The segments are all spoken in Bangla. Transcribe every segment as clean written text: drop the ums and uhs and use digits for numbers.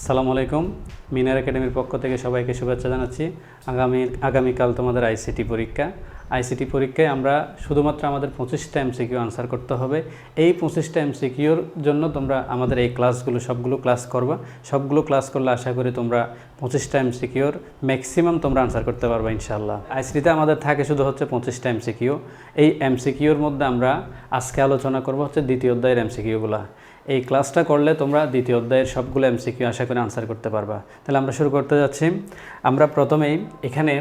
আসসালামু আলাইকুম। মিনার একাডেমির পক্ষ থেকে সবাইকে শুভেচ্ছা জানাচ্ছি। আগামীকাল তোমাদের আইসিটি পরীক্ষা। আইসিটি পরীক্ষায় আমরা শুধুমাত্র আমাদের 25টা এমসিকিউ আনসার করতে হবে। এই 25টা এমসিকিউর জন্য তোমরা আমাদের এই ক্লাসগুলো সবগুলো ক্লাস করবা। সবগুলো ক্লাস করলে আশা করি তোমরা 25টা এমসিকিউর ম্যাক্সিমাম তোমরা আনসার করতে পারবে ইনশাআল্লাহ। আইসিটিতে আমাদের থাকে শুধু হচ্ছে 25টা এমসিকিউ। এই এমসিকিউর মধ্যে আমরা আজকে আলোচনা করব হচ্ছে দ্বিতীয় অধ্যায়ের এমসিকিউগুলো। এই ক্লাসটা করলে তোমরা দ্বিতীয় অধ্যায়ের সবগুলো এমসিকিউ আশা করে আনসার করতে পারবা। তাহলে আমরা শুরু করতে যাচ্ছি। আমরা প্রথমেই এখানে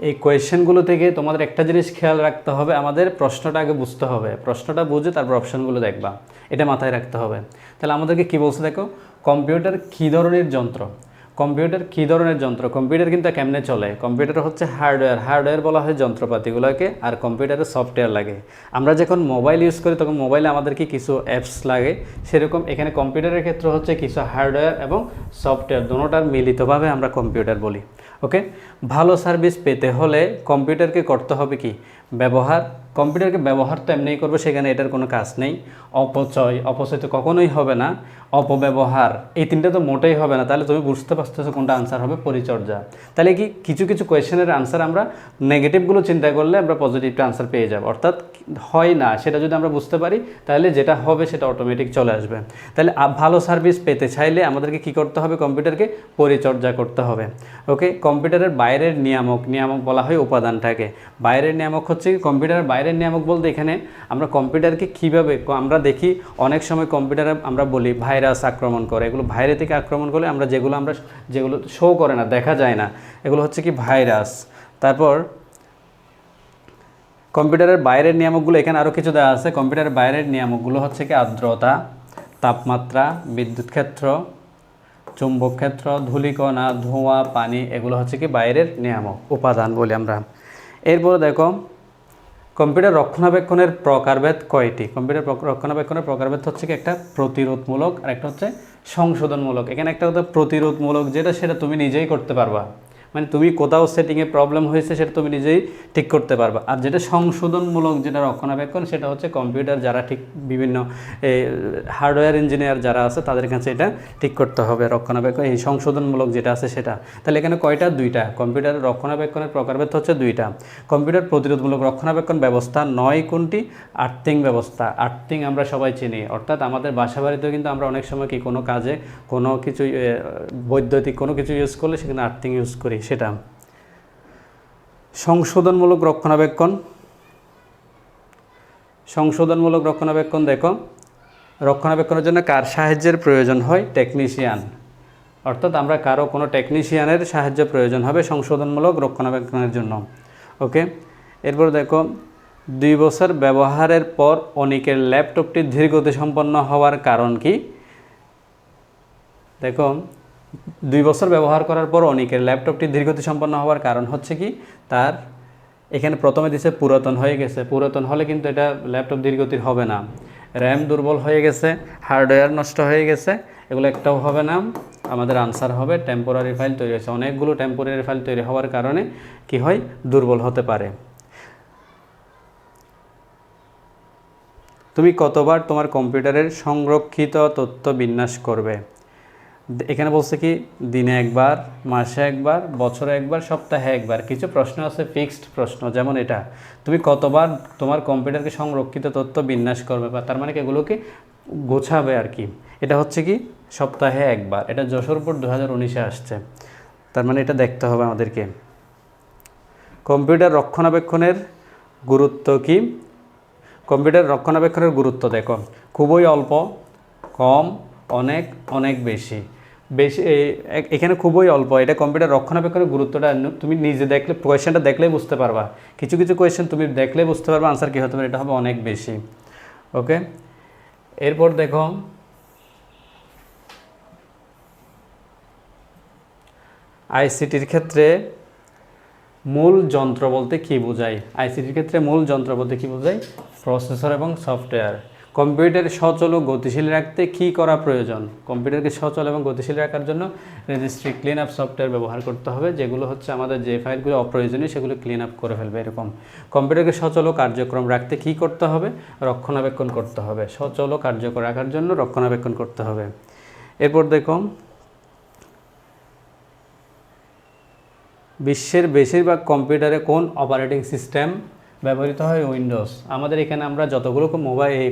এই কোয়েশ্চেনগুলো থেকে তোমাদের একটা জিনিস খেয়াল রাখতে হবে, আমাদের প্রশ্নটা আগে বুঝতে হবে। প্রশ্নটা বুঝে তারপর অপশনগুলো দেখবা, এটা মাথায় রাখতে হবে। তাহলে আমাদেরকে কী বলছে দেখো, কম্পিউটার কী ধরনের যন্ত্র। কম্পিউটার কী ধরনের যন্ত্র, কম্পিউটার কিন্তু কেমনে চলে। কম্পিউটার হচ্ছে হার্ডওয়্যার বলা হয় যন্ত্রপাতিগুলোকে, আর কম্পিউটারে সফটওয়্যার লাগে। আমরা যখন মোবাইল ইউজ করি তখন মোবাইলে আমাদেরকে কিছু অ্যাপস লাগে, সেরকম এখানে কম্পিউটারের ক্ষেত্রে হচ্ছে কিছু হার্ডওয়্যার এবং সফটওয়্যার দুটোটার মিলিতভাবে আমরা কম্পিউটার বলি। ওকে, ভালো সার্ভিস পেতে হলে কম্পিউটারকে করতে হবে কি ব্যবহার। কম্পিউটারকে ব্যবহার তো এমনিই করবো, সেখানে এটার কোনো কাজ নেই। অপচয় তো কখনোই হবে না। অপব্যবহার, এই তিনটা তো মোটেই হবে না। তাহলে তুমি বুঝতে পারতেছো কোনটা আনসার হবে, পরিচর্যা। তাহলে কি কিছু কিছু কোয়েশ্চেনের আনসার আমরা নেগেটিভগুলো চিন্তা করলে আমরা পজিটিভটা আনসার পেয়ে যাব, অর্থাৎ হয় না সেটা যদি আমরা বুঝতে পারি তাহলে যেটা হবে সেটা অটোমেটিক চলে আসবে। তাহলে ভালো সার্ভিস পেতে চাইলে আমাদেরকে কি করতে হবে, কম্পিউটারকে পরিচর্যা করতে হবে। ওকে, কম্পিউটারের বাইরের নিয়ামক বলা হয় উপাদানটাকে। বাইরের নিয়ামক হচ্ছে কম্পিউটারের বাইরের নিয়ামক বলতে এখানে আমরা কম্পিউটারকে কীভাবে আমরা দেখি, অনেক সময় কম্পিউটারে আমরা বলি ভাইরাস আক্রমণ করে। এগুলো বাইরে থেকে আক্রমণ করলে যেগুলো শো করে না, দেখা যায় না, এগুলো হচ্ছে কি ভাইরাস। তারপর কম্পিউটারের বাইরের নিয়ামকগুলো এখানে আরও কিছু দেওয়া আছে। কম্পিউটারের বাইরের নিয়ামকগুলো হচ্ছে কি আর্দ্রতা, তাপমাত্রা, বিদ্যুৎ ক্ষেত্র, চুম্বক ক্ষেত্র, ধূলিকণা, ধোঁয়া, পানি, এগুলো হচ্ছে কি বাইরের নিয়ামক উপাদান বলি আমরা। এরপরে দেখো কম্পিউটার রক্ষণাবেক্ষণের প্রকারভেদ কয়টি। কম্পিউটার রক্ষণাবেক্ষণের প্রকারভেদ হচ্ছে কি একটা প্রতিরোধমূলক আর একটা হচ্ছে সংশোধনমূলক। এখানে একটা হচ্ছে প্রতিরোধমূলক, সেটা তুমি নিজেই করতে পারবা, মানে তুমি কোথাও সেটিংয়ে প্রবলেম হয়েছে সেটা তুমি নিজেই ঠিক করতে পারবা। আর যেটা সংশোধনমূলক, যেটা রক্ষণাবেক্ষণ, সেটা হচ্ছে কম্পিউটার যারা ঠিক বিভিন্ন হার্ডওয়্যার ইঞ্জিনিয়ার যারা আছে তাদের কাছে এটা ঠিক করতে হবে রক্ষণাবেক্ষণ। এই সংশোধনমূলক যেটা আছে সেটা, তাহলে এখানে কয়টা, দুইটা। কম্পিউটারের রক্ষণাবেক্ষণের প্রকারভেদ হচ্ছে দুইটা। কম্পিউটার প্রতিরোধমূলক রক্ষণাবেক্ষণ ব্যবস্থা নয় কোনটি, আর্থিং ব্যবস্থা। আর্থিং আমরা সবাই চিনি, অর্থাৎ আমাদের বাসা বাড়িতেও কিন্তু আমরা অনেক সময় কি কোনো কাজে কোনো কিছু বৈদ্যুতিক কোনো কিছু ইউজ করলে সেখানে আর্থিং ইউজ করি, সেটা। সংশোধনমূলক রক্ষণাবেক্ষণ দেখো, রক্ষণাবেক্ষণের জন্য কার সাহায্যের প্রয়োজন হয়, টেকনিশিয়ান, অর্থাৎ আমরা কোনো টেকনিশিয়ানের সাহায্য প্রয়োজন হবে সংশোধনমূলক রক্ষণাবেক্ষণের জন্য। ওকে, এরপর দেখো 2 বছর ব্যবহারের পর অনিকের ল্যাপটপটি ধীরগতিসম্পন্ন হওয়ার কারণ কি। দেখো 2 বছর ব্যবহার করার পর অনিকের ল্যাপটপটি ধীরগতিসম্পন্ন হওয়ার কারণ হচ্ছে কি, তার এখানে প্রথমে দিছে পুরাতন হয়ে গেছে। পুরাতন হলে কিন্তু এটা ল্যাপটপ ধীরগতির হবে না। র্যাম দুর্বল হয়ে গেছে, হার্ডওয়্যার নষ্ট হয়ে গেছে, এগুলো একটাও হবে না। আমাদের আনসার হবে টেম্পোরারি ফাইল তৈরি হয়েছে। অনেকগুলো টেম্পোরারি ফাইল তৈরি হওয়ার কারণে কি হয়, দুর্বল হতে পারে। তুমি কতবার তোমার কম্পিউটারের সংরক্ষিত তথ্য বিন্যাস করবে। এখানে বলছে কি দিনে একবার, মাসে একবার, বছরে একবার, সপ্তাহে একবার। কিছু প্রশ্ন আছে ফিক্সড প্রশ্ন, যেমন এটা, তুমি কতবার তোমার কম্পিউটারকে সংরক্ষিত তথ্য বিন্যাস করবে, বা তার মানে কি এগুলোকে গোছাবে আর কি। এটা হচ্ছে কি সপ্তাহে একবার। এটা যশোর বোর্ড 2019-এ আসছে, তার মানে এটা দেখতে হবে আমাদেরকে। কম্পিউটার রক্ষণাবেক্ষণের গুরুত্ব কি। কম্পিউটার রক্ষণাবেক্ষণের গুরুত্ব দেখো, খুবই অল্প, কম, অনেক, অনেক বেশি। এখানে খুবই অল্প। এটা কম্পিউটার রক্ষণাবেক্ষণের গুরুত্বটা তুমি নিজে দেখলে, কোয়েশ্চেনটা দেখলেই বুঝতে পারবা। কিছু কিছু কোয়েশ্চেন তুমি দেখলেই বুঝতে পারবা আনসার কী হতে পারে, এটা হবে অনেক বেশি। ওকে, এরপর দেখো আইসিটির ক্ষেত্রে মূল যন্ত্র বলতে কী বোঝায়। আইসিটির ক্ষেত্রে মূল যন্ত্র বলতে কী বোঝায়, প্রসেসর এবং সফটওয়্যার। কম্পিউটার সচল ও গতিশীল রাখতে কী করা প্রয়োজন। কম্পিউটারকে সচল এবং গতিশীল রাখার জন্য রেজিস্ট্রি ক্লিন আপ সফটওয়্যার ব্যবহার করতে হবে, যেগুলো হচ্ছে আমাদের যে ফাইলগুলো অপ্রয়োজনীয় সেগুলো ক্লিন আপ করে ফেলবে। এরকম কম্পিউটারকে সচল ও কার্যক্রম রাখতে কী করতে হবে, রক্ষণাবেক্ষণ করতে হবে। সচল ও কার্যকর রাখার জন্য রক্ষণাবেক্ষণ করতে হবে। এরপর দেখো বিশ্বের বেশিরভাগ কম্পিউটারে কোন অপারেটিং সিস্টেম ব্যবহৃত হয়? উইন্ডোজ। আমাদের এখানে আমরা যতগুলো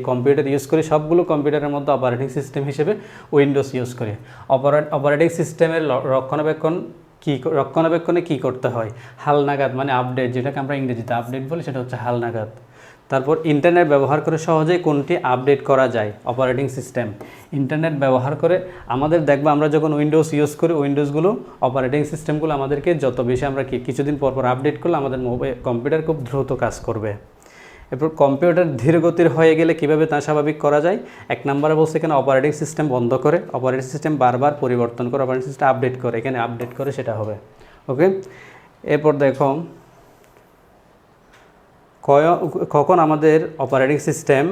কম্পিউটার ইউজ করি সবগুলো কম্পিউটারের মধ্যে অপারেটিং সিস্টেম হিসেবে উইন্ডোজ ইউজ করি। অপারেটিং সিস্টেমের রক্ষণাবেক্ষণে কী করতে হয়? হালনাগাদ মানে আপডেট, যেটাকে আমরা ইংরেজিতে আপডেট বলি, সেটা হচ্ছে হালনাগাদ। তারপর ইন্টারনেট ব্যবহার করে সহজেই কোনটি আপডেট করা যায়? Operating system. ইন্টারনেট ব্যবহার করে আমাদের দেখবো আমরা যখন উইন্ডোজ ইউজ করি, উইন্ডোজগুলো অপারেটিং সিস্টেমগুলো আমাদেরকে যত বেশি আমরা কিছুদিন পর আপডেট করলে আমাদের কম্পিউটার খুব দ্রুত কাজ করবে। এরপর কম্পিউটার ধীরগতির হয়ে গেলে কীভাবে তা স্বাভাবিক করা যায়? এক নম্বরে বলছে এখানে অপারেটিং সিস্টেম বন্ধ করে, অপারেটিং সিস্টেম বারবার পরিবর্তন করে, অপারেটিং সিস্টেম আপডেট করে, এখানে আপডেট করে সেটা হবে। ওকে, এরপর দেখো কখন আমাদের অপারেটিং সিস্টেম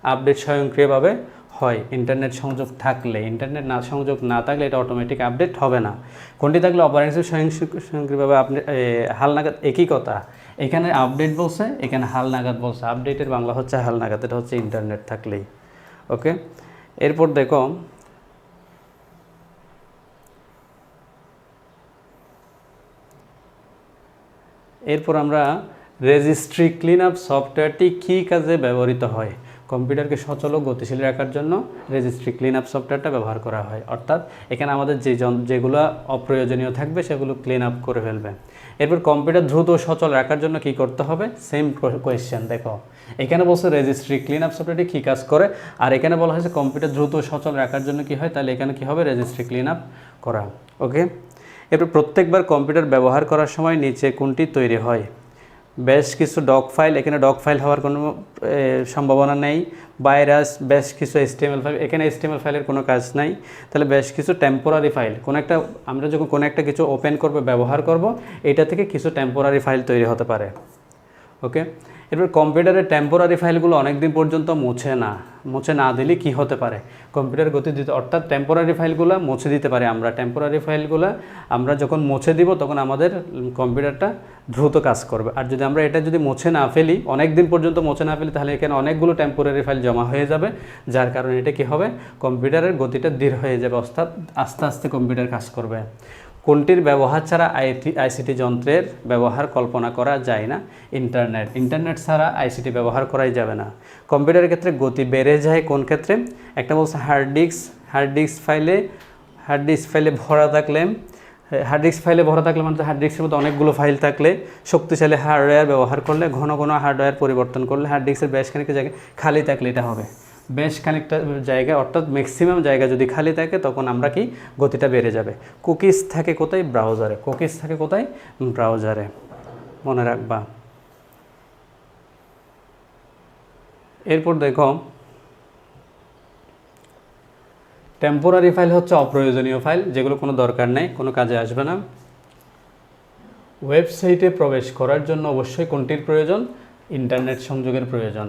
আপডেট স্বয়ংক্রিয়ভাবে হয়? ইন্টারনেট সংযোগ থাকলে। ইন্টারনেট সংযোগ না থাকলে এটা অটোমেটিক আপডেট হবে না। কোনটি থাকলে অপারেটিং সিস্টেম স্বয়ংক্রিয়ভাবে হালনাগাদ? একই কথা, এখানে আপডেট বলছে, এখানে হালনাগাদ বলছে। আপডেটের বাংলা হচ্ছে হালনাগাদ, এটা হচ্ছে ইন্টারনেট থাকলেই। ওকে, এরপর দেখো এরপর আমরা রেজিস্ট্রি ক্লিন আপ সফটওয়্যারটি কী কাজে ব্যবহৃত হয়? কম্পিউটারকে সচল ও গতিশীল রাখার জন্য রেজিস্ট্রি ক্লিন আপ সফটওয়্যারটা ব্যবহার করা হয়। অর্থাৎ এখানে আমাদের যেগুলো অপ্রয়োজনীয় থাকবে সেগুলো ক্লিন আপ করে ফেলবে। এরপর কম্পিউটার দ্রুত ও সচল রাখার জন্য কি করতে হবে? Same question. দেখো এখানে বলছে রেজিস্ট্রি ক্লিন আপ সফটওয়্যারটি কী কাজ করে, আর এখানে বলা হয়েছে কম্পিউটার দ্রুত ও সচল রাখার জন্য কি হয়, তাহলে এখানে কি হবে? রেজিস্ট্রি ক্লিন আপ করা। ওকে, এরপর প্রত্যেকবার কম্পিউটার ব্যবহার করার সময় নিচে কোনটি তৈরি হয়? বেশ কিছু ডক ফাইল, এখানে ডক ফাইল হওয়ার কোনো সম্ভাবনা নেই। ভাইরাস, বেশ কিছু HTML ফাইল, এখানে HTML ফাইলের কোনো কাজ নাই। তাহলে বেশ কিছু টেম্পোরারি ফাইল, আমরা যখন কোনো একটা কিছু ওপেন করব, ব্যবহার করব, এটা থেকে কিছু টেম্পোরারি ফাইল তৈরি হতে পারে। ওকে, এরপর কম্পিউটারের টেম্পোরারি ফাইলগুলো অনেক দিন পর্যন্ত মুছে না দিলে কি হতে পারে? কম্পিউটার গতি দিতে, অর্থাৎ টেম্পোরারি ফাইলগুলো মুছে দিতে পারে আমরা। টেম্পোরারি ফাইলগুলো আমরা যখন মুছে দিব তখন আমাদের কম্পিউটারটা দ্রুত কাজ করবে। আর যদি আমরা এটা মুছে না ফেলি, অনেক দিন পর্যন্ত মুছে না ফেলি, তাহলে এখানে অনেকগুলো টেম্পোরারি ফাইল জমা হয়ে যাবে, যার কারণে এটা কি হবে? কম্পিউটারের গতিটা ধীর হয়ে যাবে, অর্থাৎ আস্তে আস্তে কম্পিউটার কাজ করবে। কোনটির ব্যবহার ছাড়া আইসিটি যন্ত্রের ব্যবহার কল্পনা করা যায় না? ইন্টারনেট ছাড়া আইসিটি ব্যবহার করাই যাবে না। কম্পিউটারের ক্ষেত্রে গতি বেড়ে যায় কোন ক্ষেত্রে? একটা বলছে হার্ড ডিস্ক ফাইলে ভরা থাকলে মানে হার্ড ডিস্কের মধ্যে অনেকগুলো ফাইল থাকলে, শক্তিশালী হার্ডওয়্যার ব্যবহার করলে, ঘন ঘন হার্ডওয়্যার পরিবর্তন করলে, হার্ড ডিস্কের বেশ খানিকটা জায়গায় খালি থাকলে এটা হবে। বেশ খানিকটা জায়গা অর্থাৎ ম্যাক্সিমাম জায়গা যদি খালি থাকে তখন আমরা কি গতিটা বেড়ে যাবে। কুকিজ থাকে কোথায়? ব্রাউজারে, মনে রাখবা। এরপর দেখো টেম্পোরারি ফাইল হচ্ছে অপ্রয়োজনীয় ফাইল, যেগুলো কোনো দরকার নেই, কোনো কাজে আসবে না। ওয়েবসাইটে প্রবেশ করার জন্য অবশ্যই কোনটির প্রয়োজন? ইন্টারনেট সংযোগের প্রয়োজন।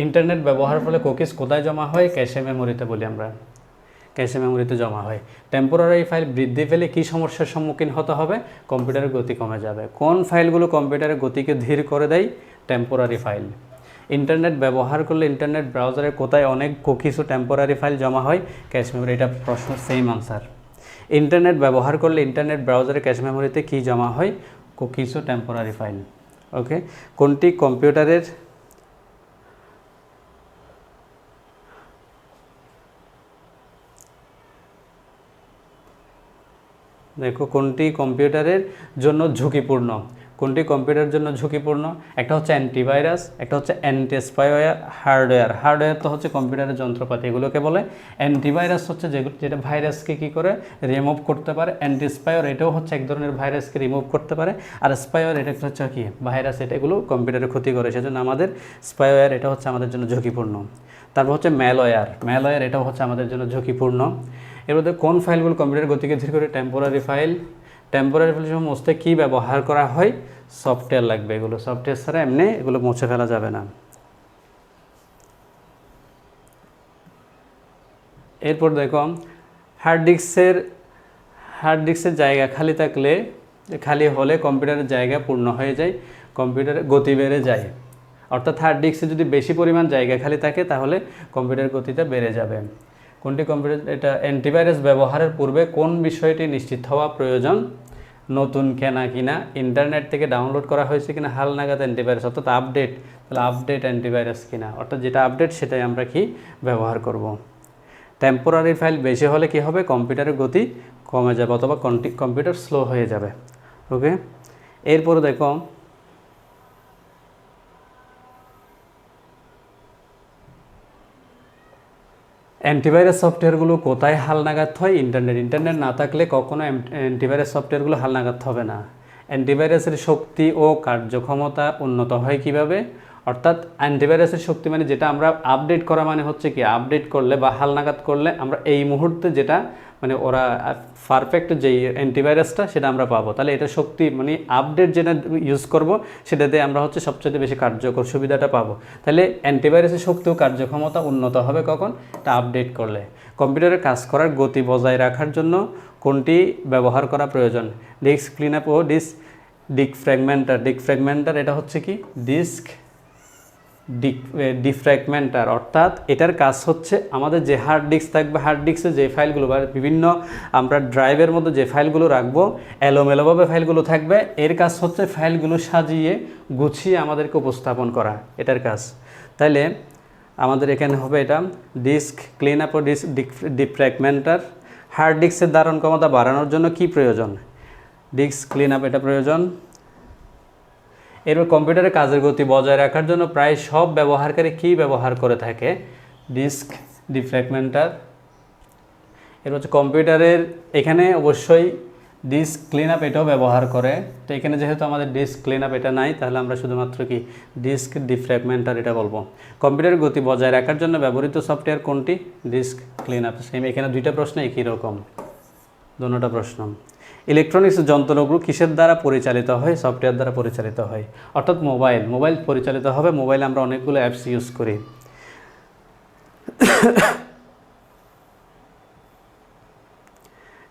ইন্টারনেট ব্যবহারের ফলে কুকিজ কোথায় জমা হয়? ক্যাশে মেমোরিতে বলি আমরা, ক্যাশে মেমোরিতে জমা হয়। টেম্পোরারি ফাইল বৃদ্ধি পেলে কী সমস্যার সম্মুখীন হতে হবে? কম্পিউটারের গতি কমে যাবে। কোন ফাইলগুলো কম্পিউটারের গতিকে ধীর করে দেয়? Temporary file. ইন্টারনেট ব্যবহার করলে ইন্টারনেট ব্রাউজারে কোথায় অনেক কুকিজ ও টেম্পোরারি ফাইল জমা হয়? Cache memory. এটা প্রশ্ন, সেম আনসার। ইন্টারনেট ব্যবহার করলে ইন্টারনেট ব্রাউজারে ক্যাশ মেমোরিতে কী জমা হয়? কুকিজ ও টেম্পোরারি ফাইল। ওকে, কোনটি কম্পিউটারের জন্য ঝুঁকিপূর্ণ? একটা হচ্ছে অ্যান্টিভাইরাস, একটা হচ্ছে অ্যান্টি-স্পাইওয়্যার, হার্ডওয়্যার তো হচ্ছে কম্পিউটারের যন্ত্রপাতি, এগুলোকে বলে। অ্যান্টিভাইরাস হচ্ছে যেটা ভাইরাসকে কী করে রিমুভ করতে পারে। অ্যান্টি-স্পাইওয়্যার এটাও হচ্ছে এক ধরনের ভাইরাসকে রিমুভ করতে পারে। আর স্পাইওয়্যার এটা হচ্ছে কি ভাইরাস, এগুলো কম্পিউটারে ক্ষতি করে, সেজন্য আমাদের স্পাইওয়্যার এটা হচ্ছে আমাদের জন্য ঝুঁকিপূর্ণ। তারপর হচ্ছে ম্যালওয়্যার এটাও হচ্ছে আমাদের জন্য ঝুঁকিপূর্ণ। এর মধ্যে কোন ফাইলগুলো কম্পিউটারের গতিকে ধীর করে? টেম্পোরারি ফাইল মুছতে কী ব্যবহার করা হয়? সফটওয়্যার লাগবে। এগুলো সফটওয়্যার ছাড়া এমনি এগুলো মুছে ফেলা যাবে না। এরপর দেখো হার্ড ডিস্কের জায়গা খালি হলে কম্পিউটারের জায়গা পূর্ণ হয়ে যায়, কম্পিউটারের গতি বেড়ে যায়। অর্থাৎ হার্ড ডিস্কে যদি বেশি পরিমাণ জায়গা খালি থাকে তাহলে কম্পিউটারের গতিটা বেড়ে যাবে। কোনটি কম্পিউটার? এটা অ্যান্টিভাইরাস ব্যবহারের পূর্বে কোন বিষয়টি নিশ্চিত হওয়া প্রয়োজন? নতুন কেনা কিনা, ইন্টারনেট থেকে ডাউনলোড করা হয়েছে কিনা, হালনাগাদ অ্যান্টিভাইরাস অর্থাৎ আপডেট, তাহলে আপডেট অ্যান্টিভাইরাস কিনা, অর্থাৎ যেটা আপডেট সেটাই আমরা কি ব্যবহার করব। টেম্পোরারি ফাইল বেশি হলে কি হবে, কম্পিউটারের গতি কমে যাবে অথবা কম্পিউটার স্লো হয়ে যাবে। ওকে, এরপরে দেখো অ্যান্টিভাইরাস সফটওয়্যারগুলো কোথায় হালনাগাদ হয়, ইন্টারনেট না থাকলে কখনো অ্যান্টিভাইরাস সফটওয়্যারগুলো হালনাগাদ হবে না। অ্যান্টিভাইরাসের শক্তি ও কার্যক্ষমতা উন্নত হয় কিভাবে, অর্থাৎ অ্যান্টিভাইরাসের শক্তি মানে যেটা আমরা আপডেট করা মানে হচ্ছে কি, আপডেট করলে বা হালনাগাদ করলে আমরা এই মুহূর্তে যেটা মানে ওরা পারফেক্ট যেই অ্যান্টিভাইরাসটা সেটা আমরা পাবো, তাহলে এটা শক্তি মানে আপডেট যেটা ইউজ করব সেটাতে আমরা হচ্ছে সবচেয়ে বেশি কার্যকর সুবিধাটা পাবো। তাহলে অ্যান্টিভাইরাসের শক্তি ও কার্যক্ষমতা উন্নত হবে কখন, এটা আপডেট করলে। কম্পিউটারে কাজ করার গতি বজায় রাখার জন্য কোনটি ব্যবহার করা প্রয়োজন, ডিস্ক ক্লিন আপ ও ডিফ্র্যাগমেন্টার। এটা হচ্ছে কি ডিফ্র্যাগমেন্টার, অর্থাৎ এটার কাজ হচ্ছে আমাদের যে হার্ড ডিস্ক থাকবে, হার্ড ডিস্কে যে ফাইলগুলো বা বিভিন্ন আমরা ড্রাইভের মধ্যে যে ফাইলগুলো রাখবো, এলোমেলোভাবে ফাইলগুলো থাকবে, এর কাজ হচ্ছে ফাইলগুলো সাজিয়ে গুছিয়ে আমাদেরকে উপস্থাপন করা, এটার কাজ। তাইলে আমাদের এখানে হবে এটা ডিস্ক ক্লিন আপ ও ডিফ্র্যাগমেন্টার। হার্ড ডিস্কের ধারণ ক্ষমতা বাড়ানোর জন্য কি প্রয়োজন, ডিস্ক ক্লিন আপ এটা প্রয়োজন। এরপর কম্পিউটারের কাজের গতি বজায় রাখার জন্য প্রায় সব ব্যবহারকারী কী ব্যবহার করে থাকে, ডিস্ক ডিফ্র্যাগমেন্টার। এর হচ্ছে কম্পিউটারের এখানে অবশ্যই ডিস্ক ক্লিন আপ এটাও ব্যবহার করে, তো এখানে যেহেতু আমাদের ডিস্ক ক্লিন আপ এটা নাই, তাহলে আমরা শুধুমাত্র কি ডিস্ক ডিফ্র্যাগমেন্টার এটা বলবো। কম্পিউটারের গতি বজায় রাখার জন্য ব্যবহৃত সফটওয়্যার কোনটি, ডিস্ক ক্লিন আপ। সেম এখানে দুইটা প্রশ্ন একই রকম, দুটোটা প্রশ্ন। ইলেকট্রনিক্স যন্ত্রগুলো কিসের দ্বারা পরিচালিত হয়, সফটওয়্যার দ্বারা পরিচালিত হয়, অর্থাৎ মোবাইল পরিচালিত হবে। মোবাইলে আমরা অনেকগুলো অ্যাপস ইউজ করি।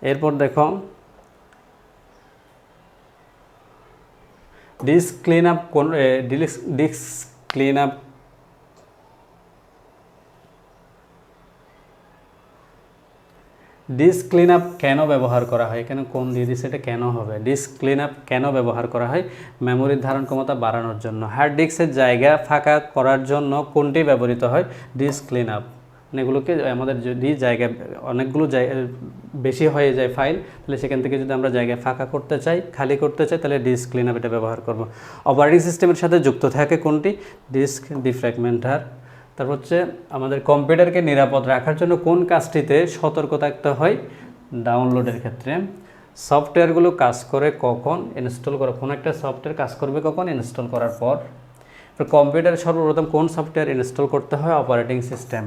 এরপর দেখো ডিস্ক ক্লিন আপ কোন disk clean up disk clean up কেন ব্যবহার করা হয়, এখানে কোন দিয়ে দিচ্ছে, এটা কেন হবে, ডিস্ক ক্লিন আপ কেন ব্যবহার করা হয়, মেমোরির ধারণ ক্ষমতা বাড়ানোর জন্য। হার্ড ডিস্কের জায়গা ফাঁকা করার জন্য কোনটি ব্যবহৃত হয়, ডিস্ক ক্লিন আপ। এগুলোকে আমাদের যদি জায়গা অনেকগুলো বেশি হয়ে যায় ফাইল, তাহলে সেখান থেকে যদি আমরা জায়গা ফাঁকা করতে চাই, খালি করতে চাই, তাহলে ডিস্ক ক্লিন আপ এটা ব্যবহার করব। অপারেটিং সিস্টেমের সাথে যুক্ত থাকে কোনটি, ডিস্ক ডিফ্র্যাগমেন্টার। তারপর হচ্ছে আমাদের কম্পিউটারকে নিরাপদ রাখার জন্য কোন কাজটিতে সতর্ক থাকতে হয়, ডাউনলোডের ক্ষেত্রে। সফটওয়্যারগুলো কাজ করে কখন, ইনস্টল করা, কোনো একটা সফটওয়্যার কাজ করবে কখন, ইনস্টল করার পর। কম্পিউটারে সর্বপ্রথম কোন সফটওয়্যার ইনস্টল করতে হয়, অপারেটিং সিস্টেম।